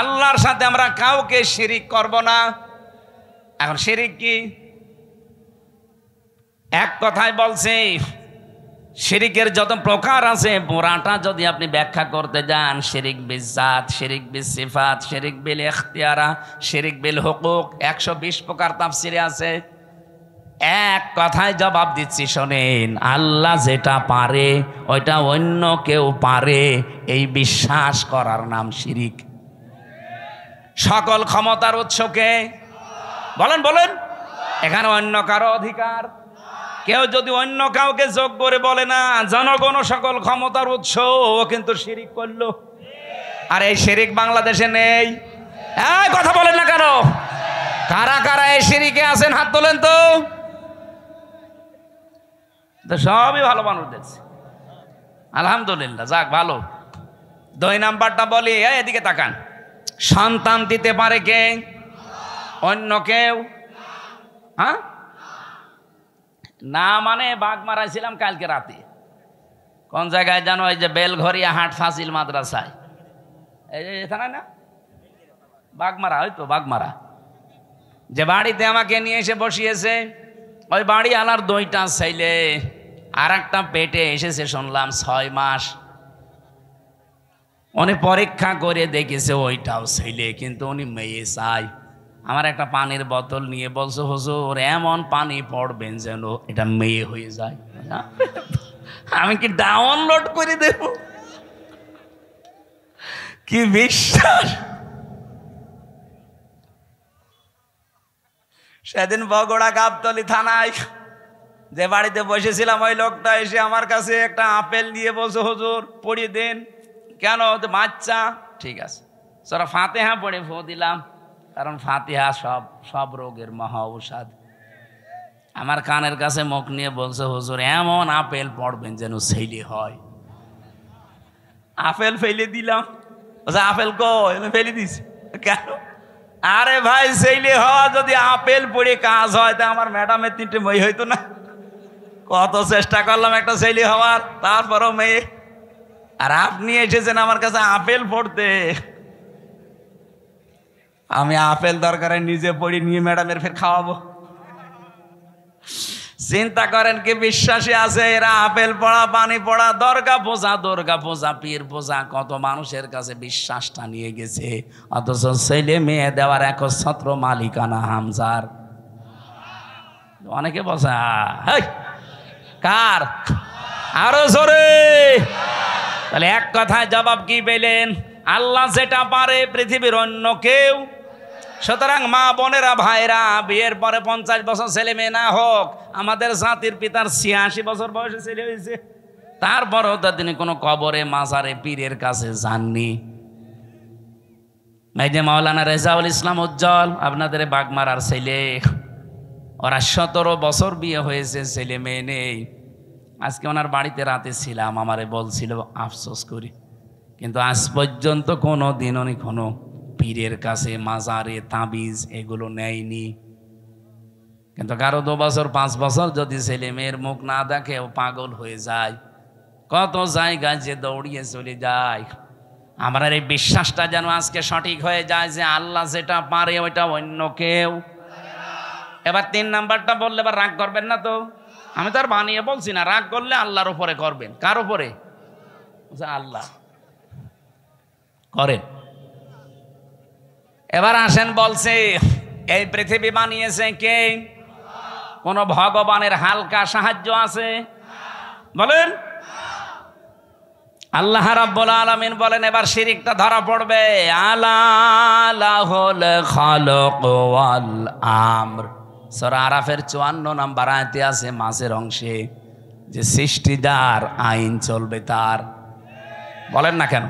আল্লাহর সাথে আমরা কাউকে শিরিক করব না। এখন শিরিক কি? এক কথায় বলছি, শিরিকের যত প্রকার আছে পুরাটা যদি আপনি ব্যাখ্যা করতে যান, শিরিক বিল জাত, শিরিক বিল সিফাত, শিরিক বিল ইখতিয়ারা, শিরিক বিল হুকুক, 120 প্রকার তাফসিরে আছে। এক কথায় জবাব দিচ্ছি, শোনেন, আল্লাহ যেটা পারে ওইটা অন্য কেউ পারে, এই বিশ্বাস করার নাম শিরিক। সকল ক্ষমতার উৎসকে বলেন বলেন, এখানে অন্য কারো অধিকার। কেউ যদি অন্য কাউকে যোগ করে বলে না জনগণ সকল ক্ষমতার উৎস, ও কিন্তু শিরিক করলো। আর এই শিরিক বাংলাদেশে নেই। এই কথা বলেন না কেন? কারা কারা এই শিরিকে আছেন হাত তোলেন তো। সবই ভালো মানুষ দেখছি, আলহামদুলিল্লাহ, যাক ভালো। 2 নাম্বারটা বলি, এদিকে তাকান। সন্তান দিতে পারে কে? অন্য কেউ? হ্যাঁ না, মানে বাঘ মারাইছিলাম কালকে রাতে। কোন জায়গায় জানো? এই যে বেলঘরিয়া হাট ফাজিল মাদ্রাসায়, এই যে এখানে না বাঘমারা, ওই তো বাঘমারা, যে বাড়িতে আমাকে নিয়ে এসে বসিয়েছে, ওই বাড়ি আলার 2টা ছেলে, আর একটা পেটে এসেছে শুনলাম 6 মাস। উনি পরীক্ষা করে দেখেছে ওইটাও ছেলে, কিন্তু উনি মেয়ে চাই। আমার একটা পানির বোতল নিয়ে বলছে, হুজুর এমন পানি পড়বেন যেন এটা মেয়ে হয়ে যায়। আমি কি ডাউনলোড করে দেব? কি বিশ্বাস! সেদিন বগুড়া গাবতলী থানায় যে বাড়িতে বসেছিলাম, ওই লোকটা এসে আমার কাছে একটা আপেল দিয়ে বলছে, হুজুর পড়িয়ে দেন। কেন? বাচ্চা। ঠিক আছে, সূরা ফাতিহা পড়ে ফু দিলাম, কারণ ফাতিহা সব রোগের মহা ঔষধ। আমার কানের কাছে মুখ নিয়ে বলছে, হুজুর এমন আপেল পড়বেন যেন ছেলে হয়। আপেল ফেলে দিলাম। আপেল কই? ফেলে দিছি। কেন? আরে ভাই, ছেলে হওয়া যদি আপেল পড়ে কাজ হয় তা আমার ম্যাডামের 3টে মই হইতো না? কত চেষ্টা করলাম একটা ছেলে হওয়ার, তারপরও মেয়ে। আর আপনি এসেছেন আমার কাছে আপেল পড়তে। আমি আপেল দরকারে নিজে পড়ি, নিয়ে ম্যাডামের ফের খাওয়াবো? চিন্তা করেন কি বিশ্বাসী আছে এরা? আপেল পড়া, পানি পড়া, দুর্গা পূজা, পীর পূজা, কত মানুষের কাছে বিশ্বাসটা নিয়ে গেছে। অথচ ছেলে মেয়ে দেওয়ার একচ্ছত্র মালিকানা হামজার। অনেকে বলছে কার? আরো জোরে। তাহলে এক কথায় জবাব কি পেলেন? আল্লাহ যেটা পারে পৃথিবীর অন্য কেউ। সুতরাং মা বোনেরা, ভাইরা, বিয়ের পরে 50 বছর ছেলে মেয়ে না হোক, আমাদের জাতির পিতার 86 বছর বয়সে ছেলে হয়েছে, তারপরেও তো তিনি কোনো কবরে, মাজারে, পীরের কাছে যাননি। এই যে মাওলানা রেজাউল ইসলাম উজ্জ্বল, আপনাদের বাগমারার ছেলে, ওরা 17 বছর বিয়ে হয়েছে, ছেলে মেয়ে নেই। আজকে ওনার বাড়িতে রাতে ছিলাম, আমারে বলছিল আফসোস করি, কিন্তু আজ পর্যন্ত কোনো দিন উনি কোনো পীরের কাছে, মাজারে, তাবিজ এগুলো নেয়নি। কিন্তু কারো 2 বছর 5 বছর যদি ছেলে মেয়ের মুখ না দেখে ও পাগল হয়ে যায়, কত জায়গায় যে দৌড়িয়ে চলে যায়। আমরা এই বিশ্বাসটা যেন আজকে সঠিক হয়ে যায় যে আল্লাহ যেটা পারে ওইটা অন্য কেউ। এবার 3 নাম্বারটা বললে এবার রাগ করবেন না তো? আমি তো আর বানিয়ে বলছি না, রাগ করলে আল্লাহর উপরে করবেন। কার উপরে? আল্লাহ করেন। এবার আসেন, বলছে এই পৃথিবী বানিয়েছে কে? কোন ভগবানের হালকা সাহায্য আছে? বলেন। আল্লাহ রাব্বুল আলামিন বলেন, এবার শিরিকটা ধরা পড়বে। আলা লাহুল খালক ওয়াল আমর। সূরা আরাফের 54 নম্বর আয়াতে আছে মাঝের অংশে যে সৃষ্টিদার, আইন চলবে তার। বলেন না কেন?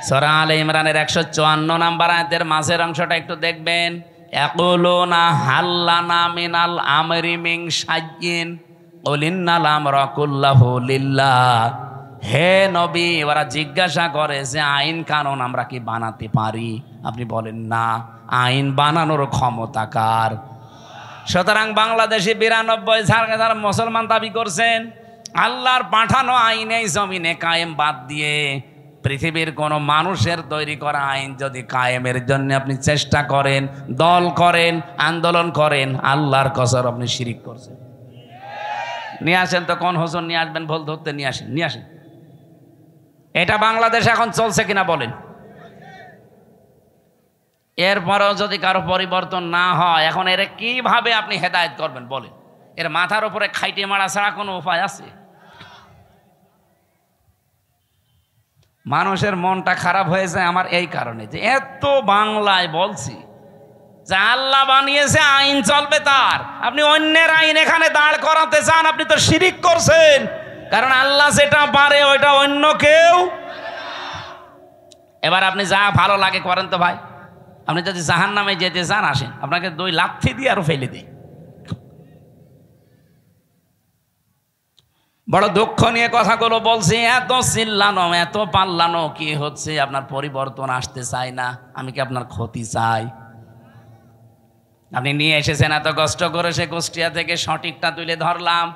সূরা আলে ইমরানের 154 নম্বর আয়াতের মাঝের অংশটা একটু দেখবেন। ইয়াকুলুনা হাল্লানা মিনাল আমরি মিন শাইইন কুলিন্নাল আমরা কুল্লাহু লিল্লাহ। হে নবী, ওরা জিজ্ঞাসা করে যে আইন কানুন আমরা কি বানাতে পারি? আপনি বলেন না, আইন বানানোর ক্ষমতা কার? সুতরাং বাংলাদেশে 92 যারা মুসলমান দাবি করছেন, আল্লাহর পাঠানো আইন এই জমিনে কায়েম বাদ দিয়ে পৃথিবীর কোনো মানুষের তৈরি করা আইন যদি কায়েমের জন্য আপনি চেষ্টা করেন, দল করেন, আন্দোলন করেন, আল্লাহর কসম আপনি শিরিক করছেন। নিয়ে আসেন তো, কোন হুজুর নিয়ে আসবেন, ভুল ধরতে নিয়ে আসেন, নিয়ে আসেন। এটা বাংলাদেশে এখন চলছে কিনা বলেন? এরপরেও যদি কারো পরিবর্তন না হয়, এখন এর কিভাবে আপনি হেদায়েত করবেন বলেন? এর মাথার উপরে খাইটে মারা ছাড়া কোনো উপায় আছে? মানুষের মনটা খারাপ হয়ে যায় আমার এই কারণে যে এত বাংলায় বলছি যে আল্লাহ বানিয়েছে, আইন চলবে তার। আপনি অন্যের আইন এখানে দাঁড় করাতে চান, আপনি তো শিরিক করছেন। কারণ আল্লাহ যেটা পারে ওইটা অন্য কেউ। এবার আপনি যা ভালো লাগে করেন তো ভাই। আপনি যদি জাহান্নামে যেতে চান আসেন, আপনাকে 2 লাথি দিয়ে আরো ফেলে দিই। বড় দুঃখ নিয়ে কথাগুলো বলছি। এত চিল্লানো, এত পাল্লানো কি হচ্ছে? আপনার পরিবর্তন আসতে চাই না, আমি কি আপনার ক্ষতি চাই? আপনি নিয়ে এসেছেন এত কষ্ট করে, সে কুষ্টিয়া থেকে সঠিকটা তুলে ধরলাম।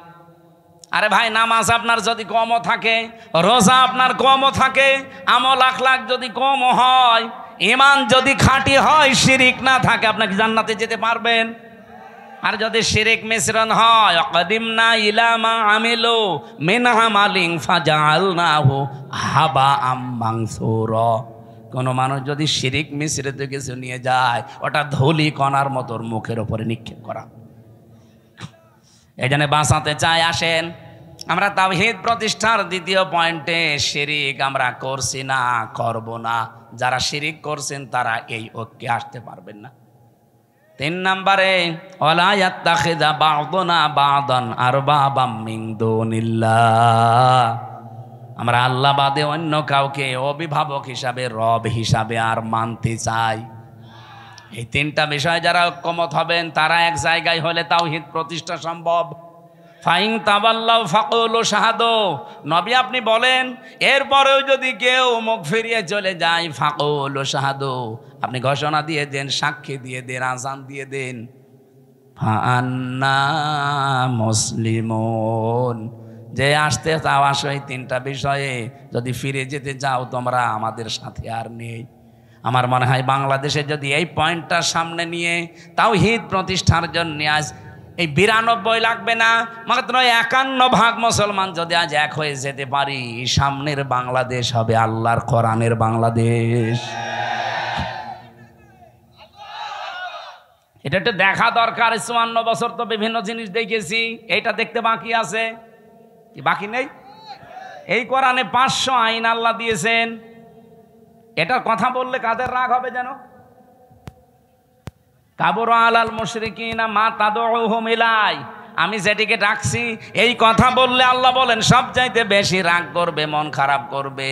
আরে ভাই, নামাজ আপনার যদি কমও থাকে, রোজা আপনার কমও থাকে, আমল আখলাক যদি কমও হয়, ঈমান যদি খাঁটি হয়, শিরিক না থাকে, আপনাকে জান্নাতে যেতে পারবেন? আর যদি শিরিক মিশ্রণ হয়, অকদিমনা ইলা মা আমিলু মিন আমালিন ফাজআলনাহু হাবাআম মানসুরা। কোন মানুষ যদি শিরিক মিশ্রিত কিছু নিয়ে যায়, ওটা ধুলি কণার মতো মুখের উপরে নিক্ষেপ করা। এই জন্য বাঁচাতে চাই। আসেন, আমরা তাওহীদ প্রতিষ্ঠার 2য় পয়েন্টে, শিরিক আমরা করছি না, করব না। যারা শিরিক করছেন তারা এই ঐক্যে আসতে পারবেন না। 3 নম্বরে, ওয়ালা ইয়াত্তাখিযা বা'দুনা বা'দান আরবাবাম মিন দুনিল্লাহ। আমরা আল্লাহ বাদে অন্য কাউকে অভিভাবক হিসাবে, রব হিসাবে আর মানতে চাই। এই 3টা বিষয় যারা ঐক্যমত হবেন, তারা এক জায়গায় হলে তাওহীদ প্রতিষ্ঠা সম্ভব। ফাইন তাওয়াল্লাউ ফাকুলু শাহাদু। নবী আপনি বলেন, এরপরেও যদি কেউ মুখ ফিরিয়ে চলে যায়, ফাকুলু শাহাদু, আপনি ঘোষণা দিয়ে দেন, সাক্ষী দিয়ে দেন, আযান দিয়ে দেন। ফাআন্না মুসলিমুন। যে আসতে চাও আসো, এই তিনটা বিষয়ে যদি ফিরে যেতে চাও তোমরা আমাদের সাথে আর নেই। আমার মনে হয় বাংলাদেশে যদি এই পয়েন্টটা সামনে নিয়ে তাওহীদ প্রতিষ্ঠার জন্য আজ এই 92 লাগবে না, মাত্র 51% মুসলমান যদি আজ এক হয়ে যেতে পারি, সামনের বাংলাদেশ হবে আল্লাহর কোরআনের বাংলাদেশ। এটা একটু দেখা দরকার। 54 বছর তো বিভিন্ন জিনিস দেখেছি, এইটা দেখতে বাকি আছে কি? বাকি নেই। এই কোরআনে 500 আইন আল্লাহ দিয়েছেন। এটার কথা বললে কাদের রাগ হবে যেন? কাবুর আলাল মুশরিকিনা মা তাদউহুম ইলাই। আমি যেটিকে ডাকছি এই কথা বললে আল্লাহ বলেন সবচাইতে বেশি রাগ করবে, মন খারাপ করবে।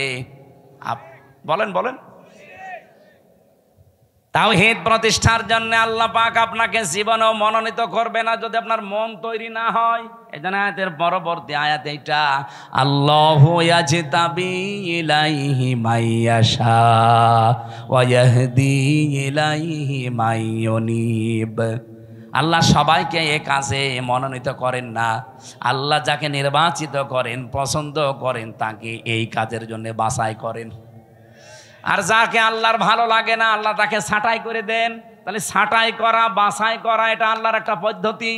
বলেন বলেন। তাওহীদ প্রতিষ্ঠার জন্য আল্লাহ পাক আপনাকে জীবনেও মনোনীত করবে না যদি আপনার মন তৈরি না হয়। এজন্য আয়াতের পরবর্তী আয়াত এইটা, আল্লাহু ইয়াজতাবি ইলাইহি মাইয়াশা ওয়া ইয়াহদি ইলাইহি মাইয়ুনিব। আল্লাহ সবাইকে এ কাজে মনোনীত করেন না। আল্লাহ যাকে নির্বাচিত করেন, পছন্দ করেন, তাকে এই কাজের জন্য বাছাই করেন। আর যাকে আল্লাহর ভালো লাগে না আল্লাহ তাকে ছাঁটাই করে দেন। তাহলে ছাঁটাই করা, বাছাই করা এটা আল্লাহর একটা পদ্ধতি।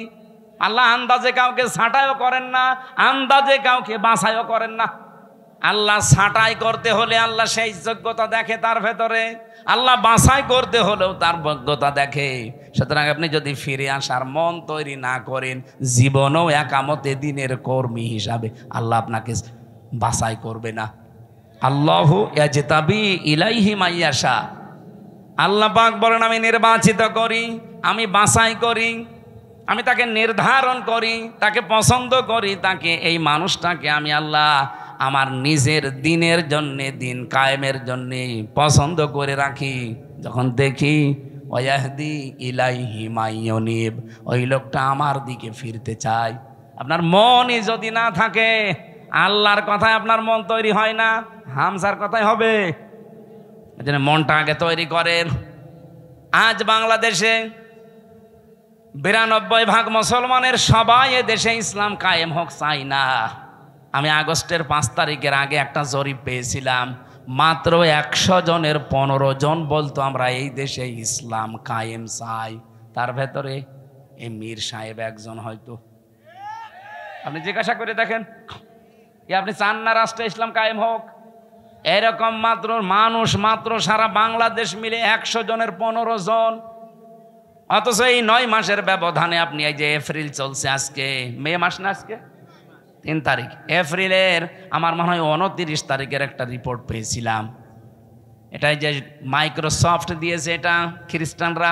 আল্লাহ আন্দাজে কাউকে ছাঁটাইও করেন না, আন্দাজে কাউকে বাছাইও করেন না। আল্লাহ ছাঁটাই করতে হলে আল্লাহ সেই যোগ্যতা দেখে তার ভেতরে, আল্লাহ বাছাই করতে হলেও তার যোগ্যতা দেখে। সুতরাং আপনি যদি ফিরে আসার মন তৈরি না করেন, জীবনেও একামতে দিনের কর্মী হিসাবে আল্লাহ আপনাকে বাছাই করবে না। আল্লাহু ইয়াজতাবি ইলাইহি মাইয়াশা। আল্লাহ পাক বলেন আমি নির্বাচিত করি, আমি বাছাই করি, আমি তাকে নির্ধারণ করি, তাকে পছন্দ করি, তাকে এই মানুষটাকে আমি আল্লাহ আমার নিজের দিনের জন্যে, দিন কায়েমের জন্যে পছন্দ করে রাখি। যখন দেখি ওয়াহদি ইলাইহি মাইয়ুনিব, ওই লোকটা আমার দিকে ফিরতে চায়। আপনার মনই যদি না থাকে, আল্লাহর কথায় আপনার মন তৈরি হয় না, হামসার কথাই হবে। এজন্য মনটা আগে তৈরি করেন। আজ বাংলাদেশে 92% মুসলমানের সবাই এ দেশে ইসলাম কায়েম হোক চাই না। আমি আগস্টের 5 তারিখের আগে একটা জরিপ পেয়েছিলাম, মাত্র 100 জনের 15 জন বলতো আমরা এই দেশে ইসলাম কায়েম চাই। তার ভেতরে এই মীর সাহেব একজন হয়তো। আপনি জিজ্ঞাসা করে দেখেন, আপনি চান না রাষ্ট্রে ইসলাম কায়েম হোক? এরকম মাত্র মানুষ মাত্র সারা বাংলাদেশ মিলে 100 জনের 15 জন। অথচ এই 9 মাসের ব্যবধানে আপনি এই যে এপ্রিল চলছে, আজকে মে মাস না, আজকে 3 তারিখ, এপ্রিলের আমার মনে হয় 29 তারিখের একটা রিপোর্ট পেয়েছিলাম। এটাই যে মাইক্রোসফট দিয়েছে, এটা খ্রিস্টানরা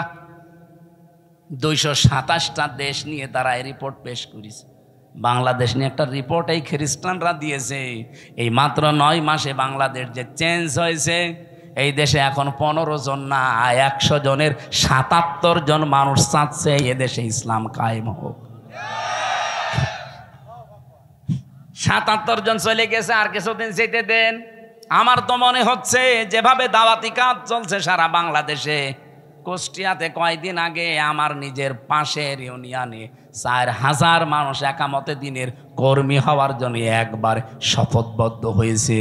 227টা দেশ নিয়ে তারা এই রিপোর্ট পেশ করেছে। বাংলাদেশ নিয়ে একটা রিপোর্ট এই খ্রিস্টানরা দিয়েছে। এই মাত্র 9 মাসে বাংলাদেশ যে চেঞ্জ হয়েছে, এই দেশে এখন 15 জন না, 100 জনের 77 জন মানুষ চাচ্ছে এ দেশে ইসলাম কায়েম হোক। 77 জন চলে গেছে, আর কিছুদিন যেতে দেন। আমার তো মনে হচ্ছে যেভাবে দাওয়াতি কাজ চলছে সারা বাংলাদেশে, কুষ্টিয়াতে কয়েকদিন আগে আমার নিজের পাশের ইউনিয়নে 4000 মানুষ একামতে দিনের কর্মী হওয়ার জন্য একবার শপথবদ্ধ হয়েছে।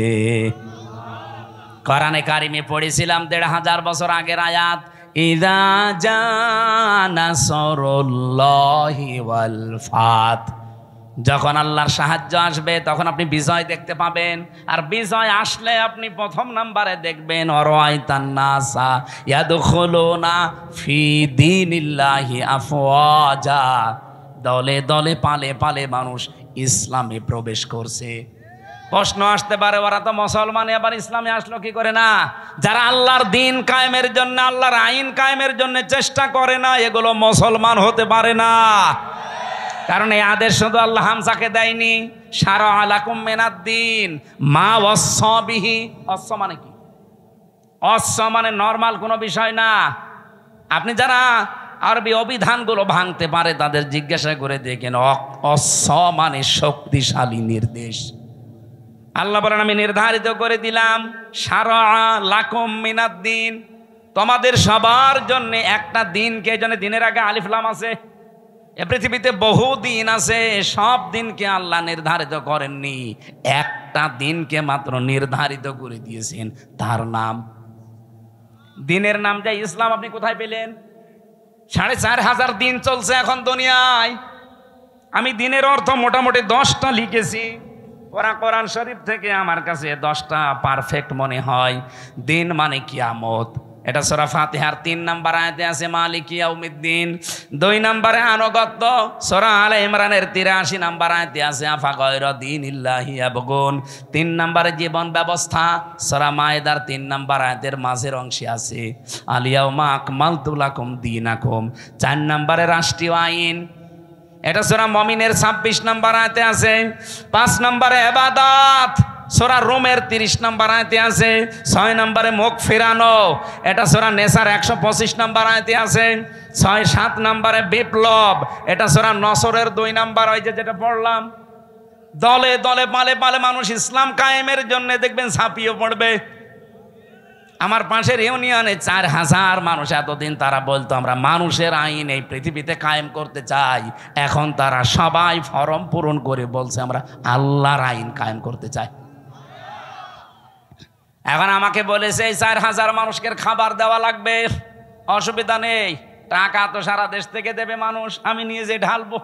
কোরআনে কারিমে পড়েছিলাম 1500 বছর আগের আয়াত, ইযা জা নাসরুল্লাহি ওয়াল ফাত। যখন আল্লাহর সাহায্য আসবে তখন আপনি বিজয় দেখতে পাবেন। আর বিজয় আসলে আপনি প্রথম নাম্বারে দেখবেন অরাইতান নাসা ইয়াদখুলুনা ফি দীনিল্লাহি আফওয়াজা। দলে দলে পালে পালে মানুষ ইসলামে প্রবেশ করছে। প্রশ্ন আসতে পারে, ওরা তো মুসলমান, আবার ইসলামে আসলো কি করে? না, যারা আল্লাহর দিন কায়েমের জন্য, আল্লাহর আইন কায়েমের জন্য চেষ্টা করে না, এগুলো মুসলমান হতে পারে না। কারণ এই আদেশ শুধু আল্লাহ হামজাকে দেয়নি, শারা আলাকুম মিনাদ্দিন মা ওয়াসসা বিহি। ওয়াসসা মানে কি? ওয়াসসা মানে নরমাল কোনো বিষয় না। আপনি যারা আরবি অভিধানগুলো ভাঙতে পারে তাদের জিজ্ঞাসা করে দেখেন, ওয়াসসা মানে শক্তিশালী নির্দেশ। আল্লাহ বলেন আমি নির্ধারিত করে দিলাম, শারা লাকুম মিনাদ্দিন, তোমাদের সবার জন্য একটা দিন। কে জন্য? দিনের আগে আলিফ লাম আছে, এ পৃথিবীতে বহু দিন আছে, সব দিনকে আল্লাহ নির্ধারিত করেননি, একটা দিনকে মাত্র নির্ধারিত করে দিয়েছেন, তার নাম দিনের নাম যে ইসলাম। আপনি কোথায় পেলেন? 4500 দিন চলছে এখন দুনিয়ায়। আমি দিনের অর্থ মোটামুটি 10টা লিখেছি কোরআন শরীফ থেকে, আমার কাছে 10টা পারফেক্ট মনে হয়। দিন মানে কিয়ামত, এটা সূরা ফাতিহার 3 নম্বর আয়াতে আছে মালিক ইয়াউমিদ্দিন। 2 নম্বরে আনুগত্য, সূরা আলে ইমরানের 83 নম্বর আয়াতে আছে আফা গায়রা দীনিল্লাহি ইয়াবগুন। 3 নম্বরে জীবন ব্যবস্থা, সূরা মায়েদার 3 নম্বর আয়াতের মাঝের অংশে আছে আল ইয়াউমা আকমালতু লাকুম দীনাকুম। 4 নম্বরে রাষ্ট্রীয় আইন, এটা সূরা মুমিনের 26 নম্বর আয়াতে আছে। 5 নম্বরে ইবাদত, সূরা রুমের 30 নম্বর আয়াতে আছে। 6 নম্বরে মুখ ফেরানো, এটা সূরা নেসার 125 নম্বর আয়াতে আছে। 6-7 নম্বরে বিপ্লব, এটা সূরা নসরের 2 নম্বর, ওই যেটা পড়লাম। দলে দলে পালে পালে মানুষ ইসলাম কায়েমের জন্য দেখবেন ঝাঁপিয়ে পড়বে। আমার পাশের ইউনিয়নে 4000 মানুষ, এতদিন তারা বলতো আমরা মানুষের আইন এই পৃথিবীতে কায়েম করতে চাই, এখন তারা সবাই ফরম পূরণ করে বলছে আমরা আল্লাহর আইন কায়েম করতে চাই। এখন আমাকে বলেছে এই 4000 মানুষকে খাবার দেওয়া লাগবে, অসুবিধা নেই, টাকা তো সারা দেশ থেকে দেবে মানুষ, আমি নিয়ে যে ঢালবো।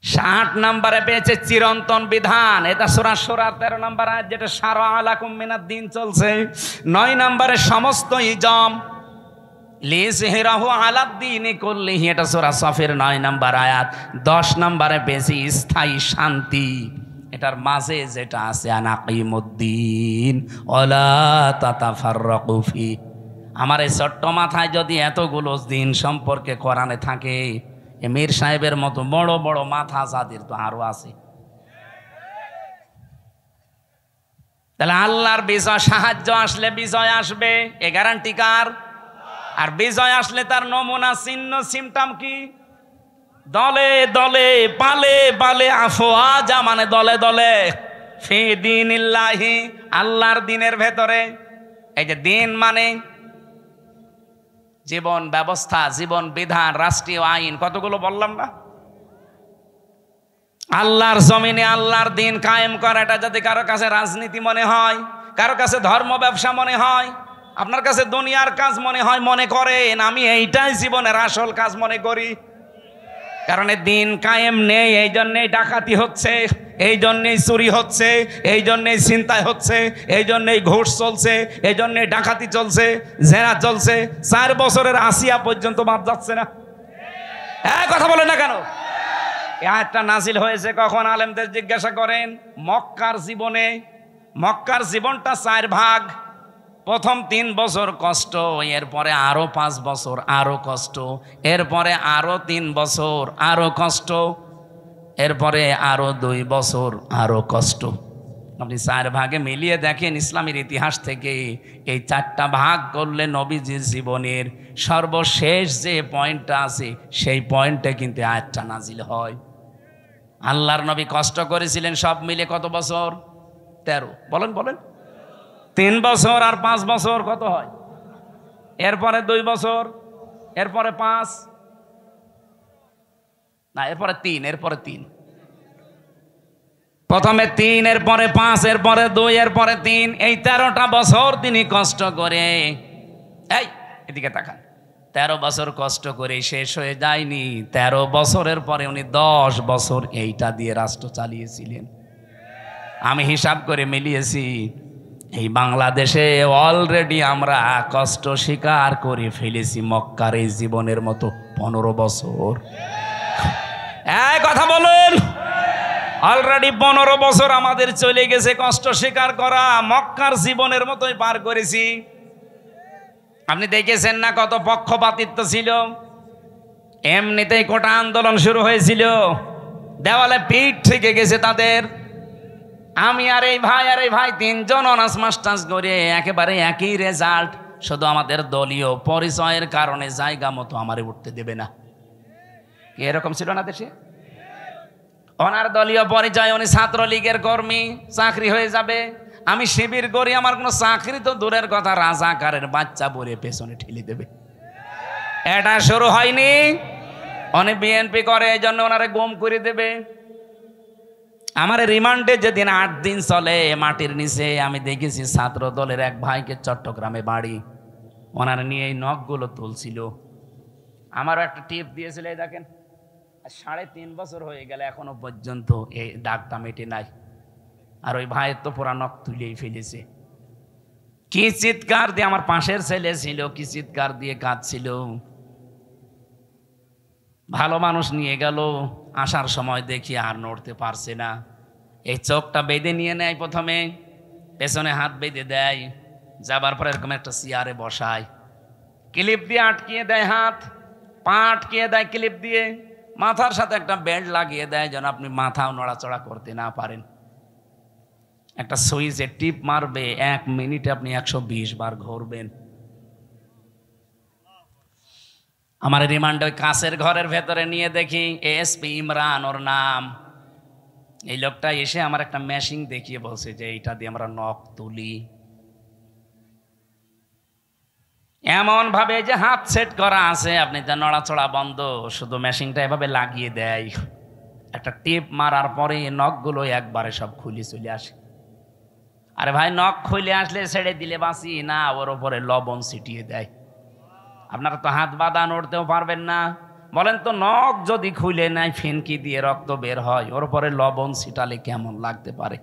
60 নম্বরে পেয়েছে চিরন্তন বিধান, এটা সূরা শুরা 13 নম্বর আয়াত, যেটা শারা আলাকুম মিনাদ দিন চলছে। 9 নম্বরে সমস্ত ইজম লিযহিরাহু আলাদ দীনি কুল্লিহি, এটা সূরা সফের 9 নম্বর আয়াত। 10 নম্বরে পেয়েছি স্থায়ী শান্তি, এটার মাঝে যেটা আছে আনাকিমুদ্দিন ওয়ালা তাতাফাররাকু ফি। আমার এই ছোট্ট মাথায় যদি এতগুলো দিন সম্পর্কে কোরআনে থাকে, মীর সাহেবের মতো বড় বড় মাথা যাদের তো আরো আছে। তাহলে আল্লাহর বিজয়, সাহায্য আসলে বিজয় আসবে, এ গ্যারান্টি কার? আর বিজয় আসলে তার নমুনা চিহ্ন সিমটম কি? দলে দলে পালে পালে আফওয়াজা, মানে দলে দলে, ফি দীনিল্লাহি, আল্লাহর দিনের ভেতরে। এই যে দিন মানে জীবন ব্যবস্থা, জীবন বিধান, রাষ্ট্রীয় আইন, কতগুলো বললাম না? আল্লাহর জমিনে আল্লাহর দিন কায়েম করা, এটা যদি কারো কাছে রাজনীতি মনে হয়, কারো কাছে ধর্ম ব্যবসা মনে হয়, আপনার কাছে দুনিয়ার কাজ মনে হয়, মনে করেন আমি এইটাই জীবনের আসল কাজ মনে করি। কারণ দিন কায়েম নেই, এই জন্যেই ডাকাতি হচ্ছে, এই জন্যেই চুরি হচ্ছে, এই জন্যেই ছিনতাই হচ্ছে, এই জন্যেই ঘুষ চলছে, এই জন্যেই ডাকাতি চলছে, জেনা চলছে। 4 বছরের আসিয়া পর্যন্ত বাদ যাচ্ছে না। কথা বলে না কেন? এই আয়াতটা নাজিল হয়েছে কখন? আলেমদের জিজ্ঞাসা করেন। মক্কার জীবনে, মক্কার জীবনটা 4 ভাগ। প্রথম 3 বছর কষ্ট, এরপরে আরো 5 বছর আরো কষ্ট, এরপরে আরো 3 বছর আরো কষ্ট, এরপরে আরো 2 বছর আরো কষ্ট। আপনি 4 ভাগে মিলিয়ে দেখেন ইসলামের ইতিহাস থেকে, এই 4টা ভাগ করলে নবীজির জীবনের সর্বশেষ যে পয়েন্টটা আছে সেই পয়েন্টে কিন্তু আয়াতটা নাজিল হয়। আল্লাহর নবী কষ্ট করেছিলেন সব মিলে কত বছর? 13। বলেন বলেন। 3 বছর আর 5 বছর কত হয়? এরপরে 2 বছর, এরপরে 5 না, এরপরে 3, এরপরে 3। প্রথমে 3, এরপরে 5, এরপরে 2, এরপরে 3। এই 13টা বছর তিনি কষ্ট করে, এই এদিকে তাকান, 13 বছর কষ্ট করে শেষ হয়ে যায়নি। 13 বছরের পরে উনি 10 বছর এইটা দিয়ে রাষ্ট্র চালিয়েছিলেন। আমি হিসাব করে মিলিয়েছি, এই বাংলাদেশে অলরেডি আমরা কষ্ট স্বীকার করে ফেলেছি মক্কার এই জীবনের মতো 15 বছর। কথা বলুন, অলরেডি 15 বছর আমাদের চলে গেছে কষ্ট স্বীকার করা, মক্কার জীবনের মতোই পার করেছি। আপনি দেখেছেন না কত পক্ষপাতিত্ব ছিল? এমনিতেই কোটা আন্দোলন শুরু হয়েছিল, দেওয়ালে পিঠ থেকে গেছে তাদের। আমি আর এই ভাই 3 জন অনার্স মাস্টার্স করে একেবারে একই রেজাল্ট, শুধু আমাদের দলীয় পরিচয়ের কারণে জায়গা মতো আমারে উঠতে দেবে না। কি এরকম ছিল না দেশে? ওনার দলীয় পরিচয়, উনি ছাত্রলীগের কর্মী, চাকরি হয়ে যাবে। আমি শিবির করি, আমার কোনো চাকরি তো দূরের কথা, রাজাকারের বাচ্চা বলে পেছনে ঠেলে দেবে। এটা শুরু হয়নি, অনেক বিএনপি করে, এই জন্য ওনারা গুম করে দেবে। আমার রিমান্ডে যেদিন 8 দিন চলে মাটির নিচে, আমি দেখেছি ছাত্র দলের এক ভাইকে, চট্টগ্রামে বাড়ি, ওনারা নিয়ে এই নখগুলো তুলছিল। আমারও একটা টিপ দিয়েছিল, এই দেখেন 3.5 বছর হয়ে গেল এখনো পর্যন্ত এই দাগটা মেটে নাই। আর ওই ভাইয়ের তো পুরা নখ তুলেই ফেলেছে। কি চিৎকার দিয়ে, আমার পাশের ছেলে ছিল, কি চিৎকার দিয়ে কাঁদছিল। ভালো মানুষ নিয়ে গেল, আসার সময় দেখি আর নড়তে পারছে না। এই চোখটা বেঁধে নিয়ে নেয়, প্রথমে পেছনে হাত বেঁধে দেয়, যাবার পরে এরকম একটা চেয়ারে বসায়, ক্লিপ দিয়ে আটকিয়ে দেয়, হাত পা আটকিয়ে দেয় ক্লিপ দিয়ে, মাথার সাথে একটা বেল্ট লাগিয়ে দেয় যেন আপনি মাথাও নড়াচড়া করতে না পারেন। একটা সুইচে টিপ মারবে, 1 মিনিটে আপনি 120 বার ঘুরবেন। আমার রিমান্ড ওই কাছের ঘরের ভেতরে নিয়ে দেখি এসপি ইমরান ওর নাম। এই লোকটা এসে আমার একটা মেশিন দেখিয়ে বলছে যে এইটা দিয়ে আমরা নখ তুলি, এমন ভাবে যে হাত সেট করা আছে, আপনি তা নড়াচড়া বন্ধ, শুধু মেশিনটা এভাবে লাগিয়ে দেয়। একটা টিপ মারার পরে নখগুলো একবারে সব খুলে চলে আসে। আরে ভাই, নখ খুলে আসলে ছেড়ে দিলে বাঁচি না, ওর ওপরে লবণ ছিটিয়ে দেয়। আপনারা তো হাত বাঁধা নড়তেও পারবেন না, বলেন তো নখ যদি খুলে নেয়, ফিনকি দিয়ে রক্ত বের হয়, ওর উপরে লবণ ছিটালে কেমন লাগতে পারে?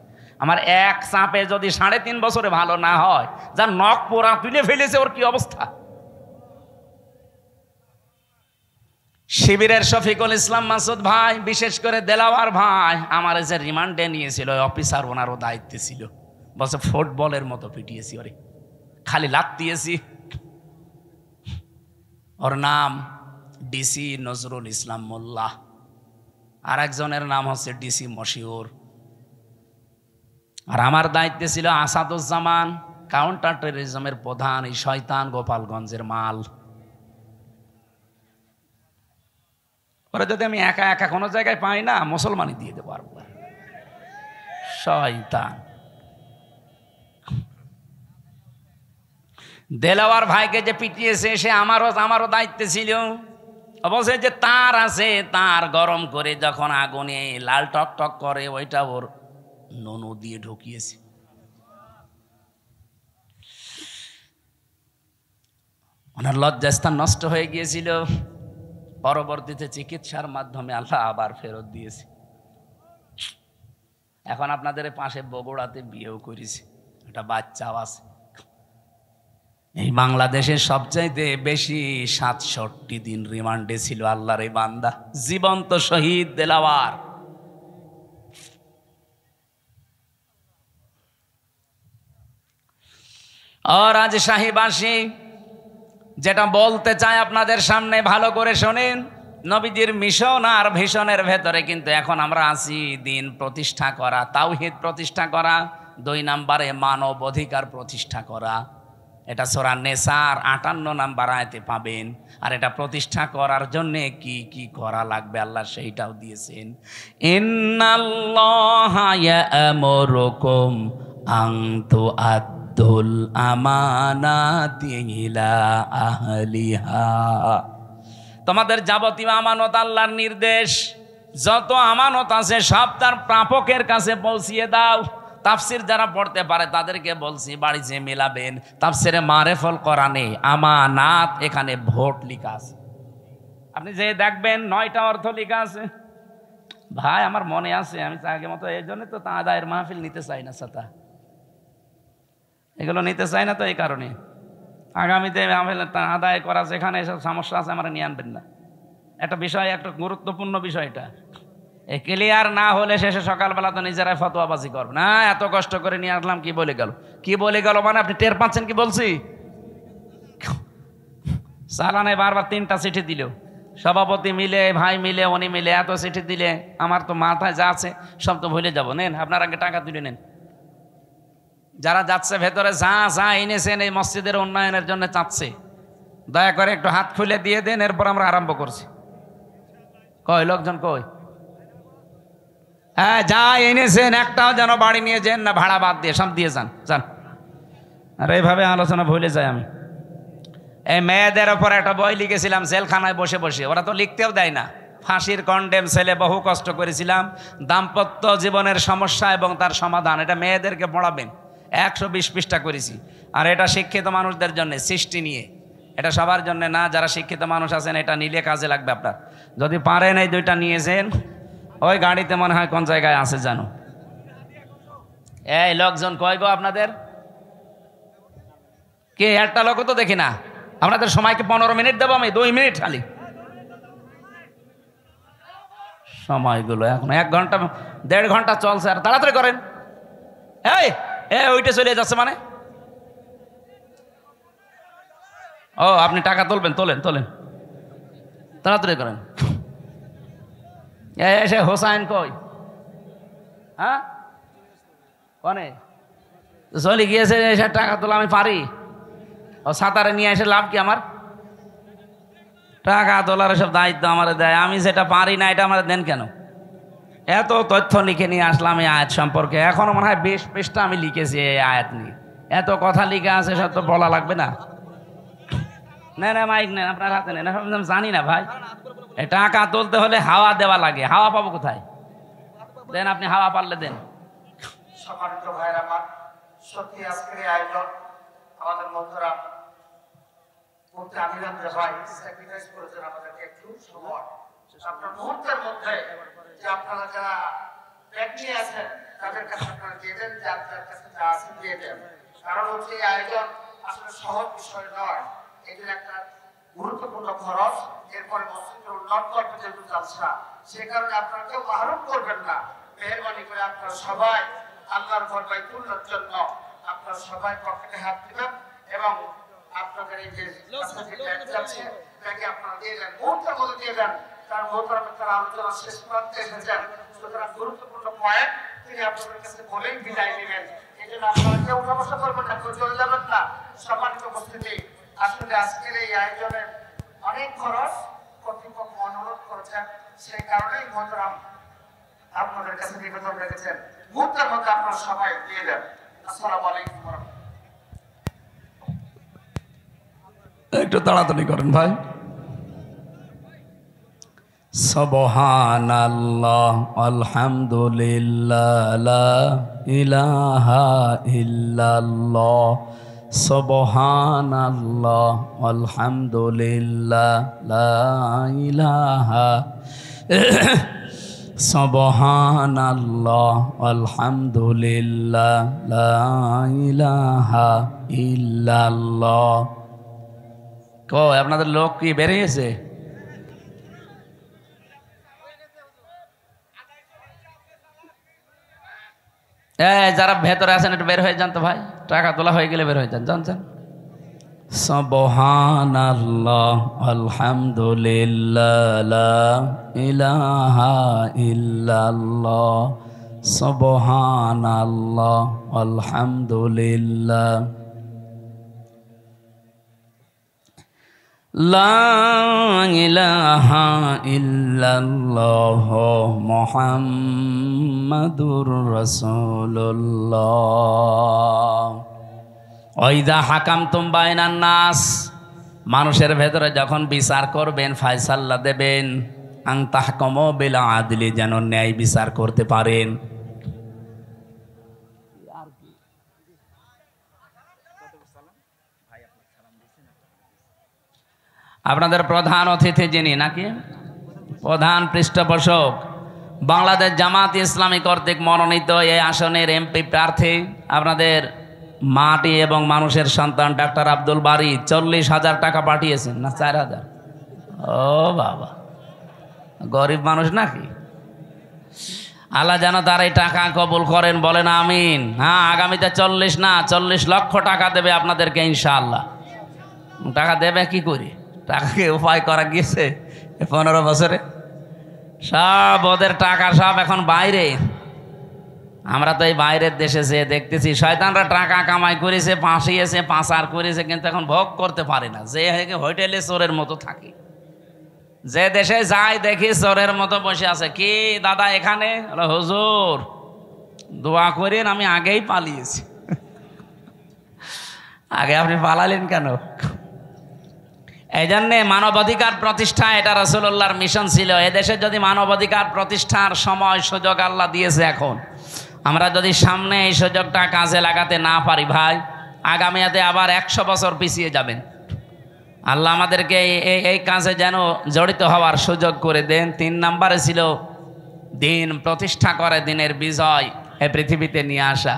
আমার এক চাপে যদি 3.5 বছরে ভালো না হয়, যার নখ পোড়া তুলে ফেলেছে, ওর কি অবস্থা? শিবিরের শফিকুল ইসলাম মাসুদ ভাই, বিশেষ করে দেলাওয়ার ভাই, আমার যে রিমান্ডে নিয়েছিল অফিসার, ওনারও দায়িত্বে ছিল, বলছে ফুটবলের মতো পিটিয়েছি, ওরে খালি লাত দিয়েছি। ওর নাম ডিসি নজরুল ইসলাম মোল্লা, আর একজনের নাম হচ্ছে ডিসি মশিউর। আর আমার দায়িত্বে ছিল আসাদুজ্জামান, কাউন্টার টেররিজমের প্রধান, এই শয়তান গোপালগঞ্জের মাল। ওরা যদি আমি একা একা কোনো জায়গায় পাই না, মুসলমানই দিয়ে দেবো। আর শয়তান দেলাওয়ার ভাইকে যে পিটিয়েছে, সে আমারও দায়িত্বে ছিল। বলছে যে তার আছে, তার গরম করে যখন আগুনে লাল টক টক করে, ওইটা ওর ননু দিয়ে ঢুকিয়েছে। ওনার লজ্জাস্থান নষ্ট হয়ে গিয়েছিল, পরবর্তীতে চিকিৎসার মাধ্যমে আল্লাহ আবার ফেরত দিয়েছে। এখন আপনাদের পাশে বগুড়াতে বিয়েও করেছে, একটা বাচ্চাও আছে। এই বাংলাদেশের সবচাইতে বেশি 67 দিন রিমান্ডে ছিল আল্লাহর এই বান্দা, জীবন্ত শহীদ দেলাওয়ার। ও রাজশাহীবাসী, যেটা বলতে চাই আপনাদের সামনে ভালো করে শোনেন। নবীজির মিশন আর ভিশনের ভেতরে কিন্তু এখন আমরা আছি দিন প্রতিষ্ঠা করা, তাওহীদ প্রতিষ্ঠা করা, 2 নম্বরে মানব অধিকার প্রতিষ্ঠা করা। এটা সূরা নেসার 58 নম্বর আয়াতে পাবেন। আর এটা প্রতিষ্ঠা করার জন্য কি কি করা লাগবে আল্লাহ সেইটাও দিয়েছেন। ইন্নাল্লাহা ইয়া'মুরুকুম আন তুআদ্দুল আমানাতি ইলা আহলিহা। তোমাদের যাবতীয় আমানত আল্লাহর নির্দেশ, যত আমানত আছে সব তার প্রাপকের কাছে পৌঁছিয়ে দাও। তাফসির যারা পড়তে পারে তাদেরকে বলছি বাড়িতে মিলাবেন, তাফসিরে মারেফুল কোরআনে আমানাত, এখানে ভোট লেখা আছে। আপনি যে দেখবেন 9টা অর্থ লেখা আছে। ভাই আমার মনে আছে, আমি আগে মতো এই জন্য তো আদায়ের মাহফিল নিতে চাই না, ছাতা এগুলো নিতে চাই না, তো এই কারণে আগামীতে আদায় করা যেখানে এসব সমস্যা আছে আমরা নিয়ে আনবেন না। একটা বিষয়, একটা গুরুত্বপূর্ণ বিষয়, এটা এই ক্লিয়ার না হলে শেষে সকালবেলা তো নিজেরাই ফতোয়াবাজি করবে না, এত কষ্ট করে নিয়ে আসলাম, কি বলে গেল, কি বলে গেল, মানে আপনি টের পাচ্ছেন কি বলছি? চালানে বারবার 3টা চিঠি দিল, সভাপতি মিলে, ভাই মিলে, উনি মিলে এত চিঠি দিলে আমার তো মাথায় যা আছে সব তো ভুলে যাবো। নেন আপনার আগে টাকা তুলে নেন। যারা যাচ্ছে ভেতরে যা যা এনেছেন এই মসজিদের উন্নয়নের জন্য চাচ্ছে, দয়া করে একটু হাত খুলে দিয়ে দেন, এরপর আমরা আরম্ভ করছি। কই লোকজন কই? হ্যাঁ, যা এনেছেন একটাও যেন বাড়ি নিয়ে যান না, ভাড়া বাদ দিয়ে সব দিয়ে যান। আর এইভাবে আলোচনা ভুলে যাই আমি। এই মেয়েদের ওপর একটা বই লিখেছিলাম জেলখানায় বসে বসে, ওরা তো লিখতেও দেয় না। ফাঁসির কন্ডেম ছেলে, বহু কষ্ট করেছিলাম। দাম্পত্য জীবনের সমস্যা এবং তার সমাধান, এটা মেয়েদেরকে পড়াবেন। 120 পৃষ্ঠা করেছি। আর এটা শিক্ষিত মানুষদের জন্য, সৃষ্টি নিয়ে, এটা সবার জন্য না। যারা শিক্ষিত মানুষ আছেন এটা নিলে কাজে লাগবে আপনার। যদি পারেন এই দুইটা নিয়েছেন, ওই গাড়িতে মনে হয় কোন জায়গায় আছে জানো। এই লোকজন কয় গো আপনাদের? কে একটা লোক তো দেখি না। আপনাদের সময়কে 15 মিনিট দেবো আমি, 2 মিনিট খালি সময়গুলো। এখন 1 ঘন্টা 1.5 ঘন্টা চলছে, আর তাড়াতাড়ি করেন। এই ওইটা চলে যাচ্ছে মানে। ও আপনি টাকা তুলবেন, তোলেন তাড়াতাড়ি করেন। সে হোসাইন কই? হ্যাঁ কনে চলে গিয়েছে, সে টাকা তোলা আমি পারি? ও সাঁতারে নিয়ে এসে লাভ কি আমার? টাকা তোলার সব দায়িত্ব আমার দেয়, আমি যেটা পারি না এটা আমার দেন কেন? এত তথ্য লিখে নিয়ে আসলাম এই আয়াত সম্পর্কে, এখনো মনে হয় 20 পৃষ্ঠা আমি লিখেছি এই আয়াত নিয়ে। এত কথা লিখে আছে, সব তো বলা লাগবে না? না মাইক নেন, আপনার হাতে নেন। জানি না ভাই, টাকা তুলতে হলে হাওয়া দেওয়া লাগে। হাওয়া পাবো কোথায়? দেন আপনি হাওয়া পারলে দেন। সম্মানিত ভাইয়ের আমার, সত্যি আজকের এই আয়োজন আমাদের বন্ধুরা বলতে আমিরান ভাই স্যাক্রিফাইস করেছেন আমাদেরকে একটু সময়। আপনার মুহূর্তের মধ্যে যে আপনারা যারা ব্যাগ নিয়ে আছেন তাদের কাছে আপনারা দিয়ে দেন, যে আপনার কাছে যা আছে দিয়ে দেন। কারণ হচ্ছে এই আয়োজন আসলে সহজ বিষয় নয়, এদের একটা গুরুত্বপূর্ণ খরচ। এরপরে মসজিদের উন্নত করতে যেহেতু চালসা, সে কারণে আপনারা কেউ মাহরুম করবেন না। মেহরবানি করে আপনারা সবাই আল্লাহর ঘর বাইতুল্লাহর জন্য আপনারা সবাই পকেটে হাত দিবেন এবং আপনাদের এই যে যাচ্ছে তাকে আপনারা দিয়ে দেন, মুহূর্তের মধ্যে দিয়ে দেন। তার মোহতারাম তার আলোচনা শেষ প্রান্তে এসেছেন, সুতরাং গুরুত্বপূর্ণ পয়েন্ট তিনি আপনাদের কাছে বলেই বিদায় নেবেন। এই জন্য আপনারা কেউ সমস্যা করবেন না, কেউ চলে যাবেন না। সম্মানিত উপস্থিতি, আসলে আজকের এই আয়োজনের অনেক খরচ কর্তৃপক্ষ অনুরোধ করেছেন, সেই কারণেই মোহতারাম আপনাদের কাছে নিবেদন রেখেছেন, মুহূর্তের মধ্যে আপনারা সবাই দিয়ে দেন। আসসালামু আলাইকুম। একটু তাড়াতাড়ি করেন ভাই। সুবহানাল্লাহ আলহামদুলিল্লাহ লা ইলাহা ইল্লাল্লাহ। সুবহানাল্লাহ আলহামদুলিল্লাহ লা ইলাহা সুবহানাল্লাহ আলহামদুলিল্লাহ লা ইলাহা ইল্লাল্লাহ। আপনাদের লোক কি বেরিয়েছে? যারা ভেতরে আছেন একটু বের হয়ে যান তো ভাই, টাকা তোলা হয়ে গেলে বের হয়ে যান, জানছেন। সুবহানাল্লাহ আলহামদুলিল্লাহ লা ইলাহা ইল্লাল্লাহ। সুবহানাল্লাহ আলহামদুলিল্লাহ লা ইলাহা ইল্লাল্লাহ মুহাম্মাদুর রাসূলুল্লাহ। ওয়াইদা হাকামতুম বাইনান নাস, মানুষের ভেতরে যখন বিচার করবেন, ফায়সালা দেবেন, আন তাহকুমু বিল আদলি, যেন ন্যায় বিচার করতে পারেন। আপনাদের প্রধান অতিথি যিনি নাকি প্রধান পৃষ্ঠপোষক, বাংলাদেশ জামাত ইসলামী কর্তৃক মনোনীত এই আসনের এমপি প্রার্থী, আপনাদের মাটি এবং মানুষের সন্তান ডাক্তার আব্দুল বারী 40,000 টাকা পাঠিয়েছেন। না 4,000? ও বাবা, গরিব মানুষ নাকি? আল্লাহ যেন তার এই টাকা কবুল করেন, বলেন আমিন। হ্যাঁ, আগামীতে 40 না 40 লক্ষ টাকা দেবে আপনাদেরকে ইনশাআল্লাহ। টাকা দেবে কি করে? টাকাকে উপায় করা গিয়েছে 15 বছরে। সব ওদের টাকা সব এখন বাইরে। আমরা তো এই বাইরের দেশে যে দেখতেছি, শয়তানরা টাকা কামাই করেছে, ফাঁসিয়েছে, পাচার করেছে, কিন্তু এখন ভোগ করতে পারে না। যে হোটেলে চোরের মতো থাকে, যে দেশে যায় দেখি চোরের মতো বসে আছে। কি দাদা এখানে? হুজুর দোয়া করেন, আমি আগেই পালিয়েছি। আগে আপনি পালালেন কেন? এই জন্যে মানবাধিকার প্রতিষ্ঠা এটা রাসূলুল্লাহর মিশন ছিল। এদেশে যদি মানবাধিকার প্রতিষ্ঠার সময় সুযোগ আল্লাহ দিয়েছে, এখন আমরা যদি সামনে এই সুযোগটা কাজে লাগাতে না পারি ভাই, আগামীতে আবার 100 বছর পিছিয়ে যাবেন। আল্লাহ আমাদেরকে এই কাজে যেন জড়িত হওয়ার সুযোগ করে দেন। 3 নম্বরে ছিল দিন প্রতিষ্ঠা করে, দিনের বিজয় এই পৃথিবীতে নিয়ে আসা।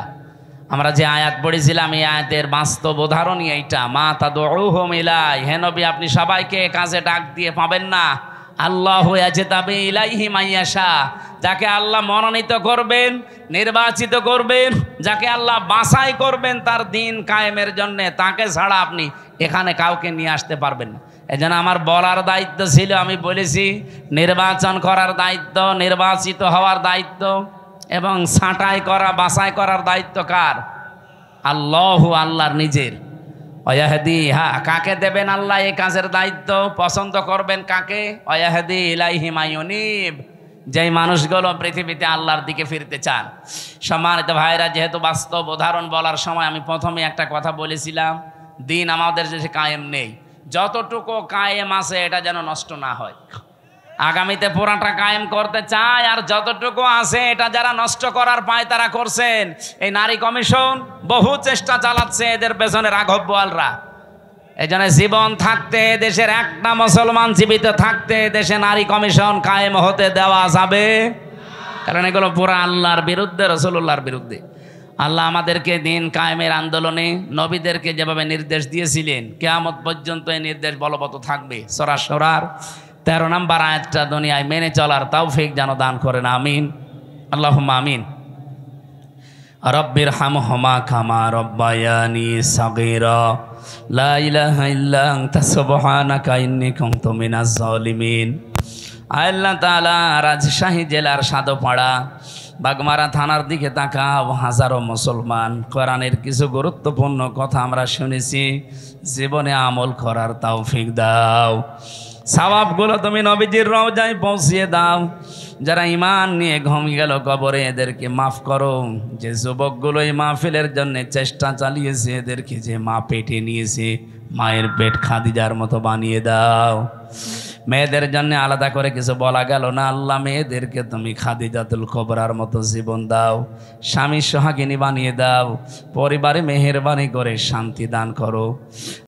আমরা যে আয়াত পড়েছিলাম এই আয়াতের বাস্তব উদাহরণই এইটা, মা তাদউহুম ইলাই, হে নবী আপনি সবাইকে কাজে ডাক দিয়ে পাবেন না। আল্লাহু ইয়াজতাবি ইলাইহি মাইয়াশা, যাকে আল্লাহ মনোনীত করবেন, নির্বাচিত করবেন, যাকে আল্লাহ বাছাই করবেন তার দিন কায়েমের জন্য, তাকে ছাড়া আপনি এখানে কাউকে নিয়ে আসতে পারবেন না। এজন্য আমার বলার দায়িত্ব ছিল, আমি বলেছি নির্বাচন করার দায়িত্ব, নির্বাচিত হওয়ার দায়িত্ব এবং ছাঁটাই করা, বাছাই করার দায়িত্ব কার? আল্লাহর নিজের। ওয়াহদি, হ্যাঁ, কাকে দেবেন আল্লাহ এই কাজের দায়িত্ব, পছন্দ করবেন কাকে? ওয়াহদি ইলাইহি মাইয়ুনিব, যেই মানুষগুলো পৃথিবীতে আল্লাহর দিকে ফিরতে চান। সম্মানিত ভাইরা, যেহেতু বাস্তব উদাহরণ বলার সময় আমি প্রথমে একটা কথা বলেছিলাম, দিন আমাদের দেশে কায়েম নেই, যতটুকু কায়েম আছে এটা যেন নষ্ট না হয়। আগামীতে পুরাটা কায়েম করতে চায়, আর যতটুকু আছে এটা যারা নষ্ট করার পায় তারা করছেন। এই নারী কমিশন বহু চেষ্টা চালাচ্ছে এদের পেছনে রাঘব বোয়ালরা। এই জন্য জীবন থাকতে, দেশের একটা মুসলমান জীবিত থাকতে দেশে নারী কমিশন কায়েম হতে দেওয়া যাবে, কারণ এগুলো পুরো আল্লাহর বিরুদ্ধে, রাসূলুল্লাহর বিরুদ্ধে। আল্লাহ আমাদেরকে দিন কায়েমের আন্দোলনে নবীদেরকে যেভাবে নির্দেশ দিয়েছিলেন, কিয়ামত পর্যন্ত এই নির্দেশ বলবৎ থাকবে। সূরা শুরার 13 নম্বর আয়াতটা দুনিয়ায় মেনে চলার তৌফিক যেন দান করেন, আমিন, আল্লাহুম্মা আমিন। রব্বির হামহুমা কামা রব্বায়ানি সাগীরা, লা ইলাহা ইল্লা আনতা সুবহানাকা ইন্নী কুনতু মিনাজ জালিমিন। আল্লাহ তাআলা রাজশাহী জেলার সাদপাড়া বাগমারা থানার দিকে তাকাও, হাজারো মুসলমান, কোরআনের কিছু গুরুত্বপূর্ণ কথা আমরা শুনেছি, জীবনে আমল করার তৌফিক দাও। সওয়াবগুলো তুমি নবীজির রওজায় পৌঁছিয়ে দাও। যারা ঈমান নিয়ে ঘুমিয়ে গেল কবরে, এদেরকে মাফ করো। যে যুবকগুলো এই মাহফিলের জন্য চেষ্টা চালিয়েছে, এদেরকে যে মা পেটে নিয়েছে, মায়ের পেট খাদিজার মতো বানিয়ে দাও। মেয়েদের জন্য আলাদা করে কিছু বলা গেল না, আল্লাহ মেয়েদেরকে তুমি খাদিজাতুল কুবরার মতো জীবন দাও, স্বামী সোহাগিনী বানিয়ে দাও, পরিবারে মেহেরবানি করে শান্তি দান করো।